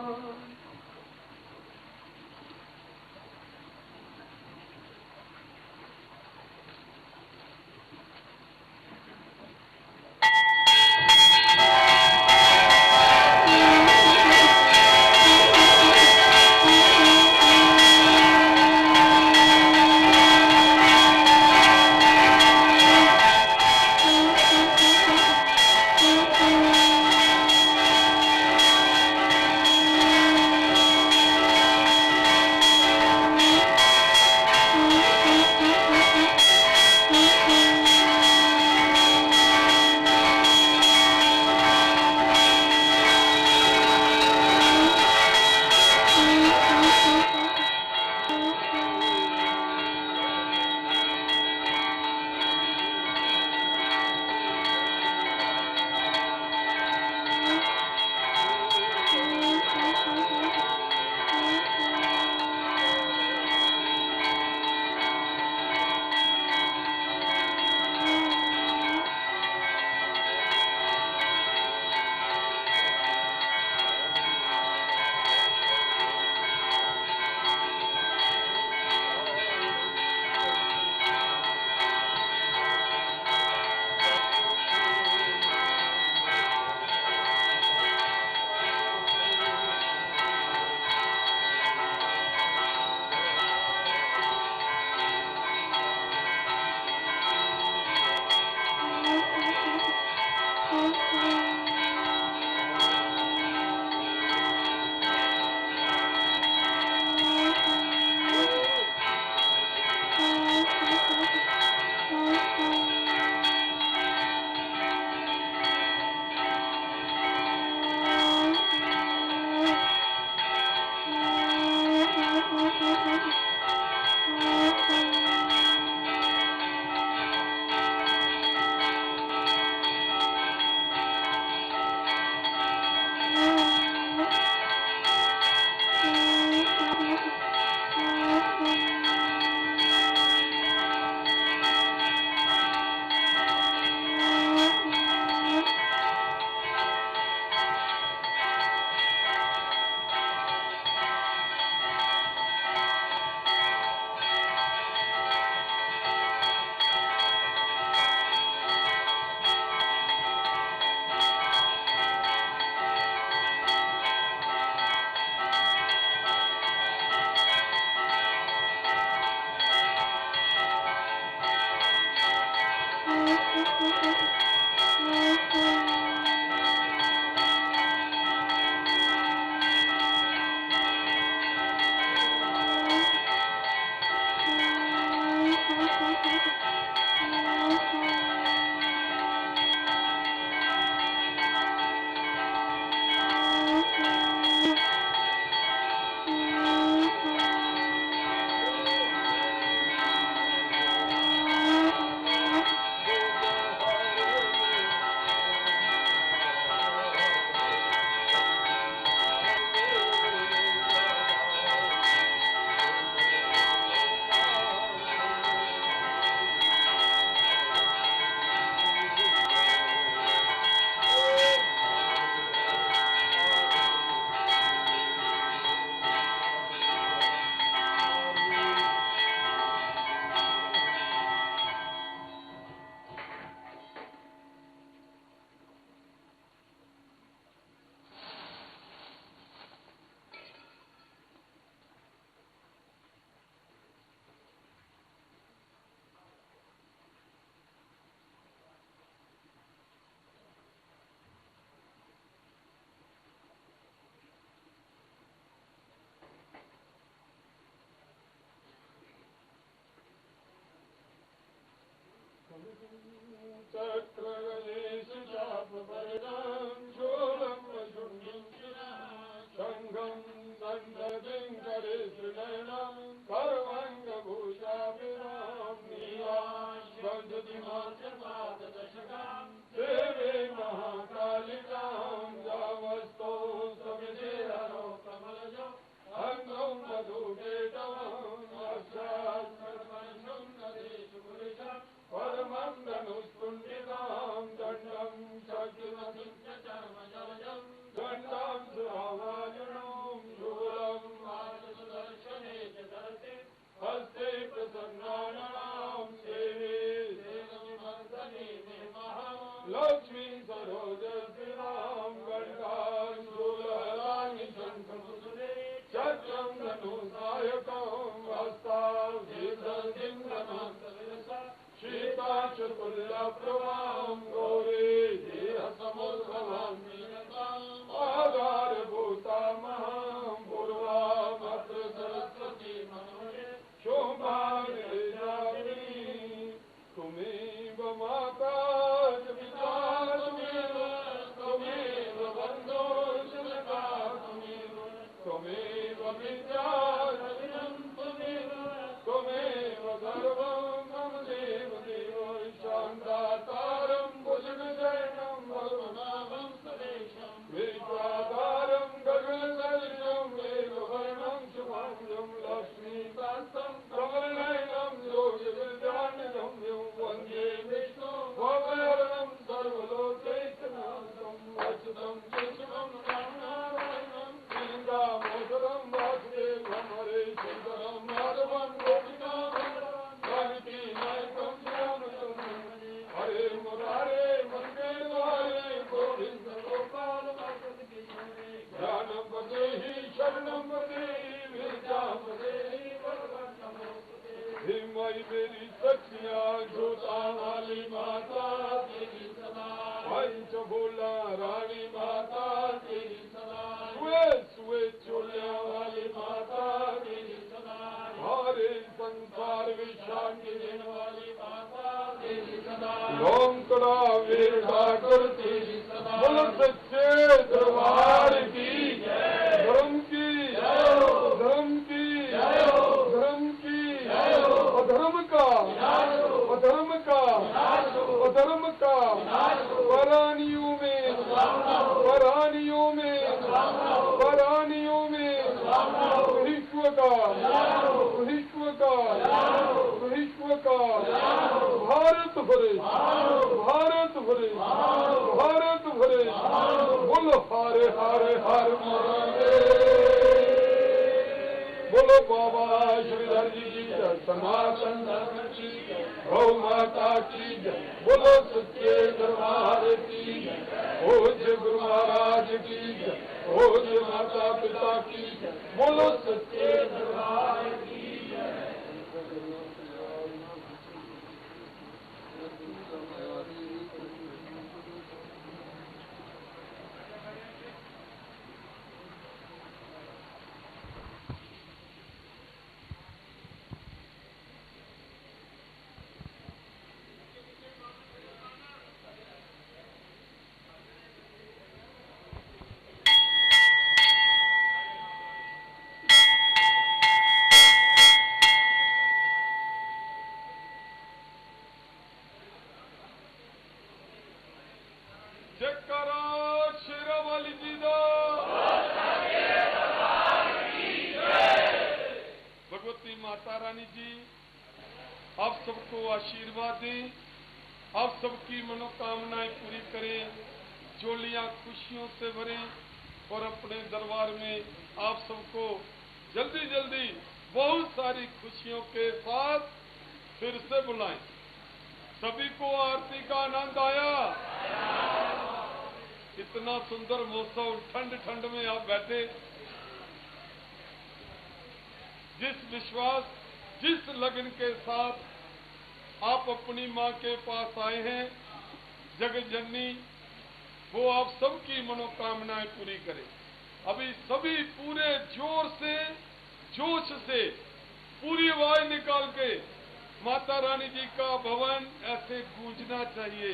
माता रानी जी का भवन ऐसे गूंजना चाहिए।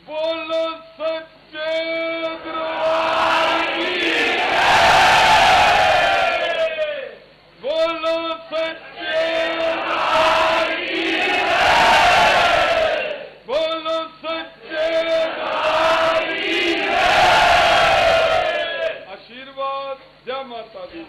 बोलो सच्चे दरबार की जय। बोलो सच्चे दरबार की जय। बोलो सच्चे दरबार की जय। आशीर्वाद। जय माता दी।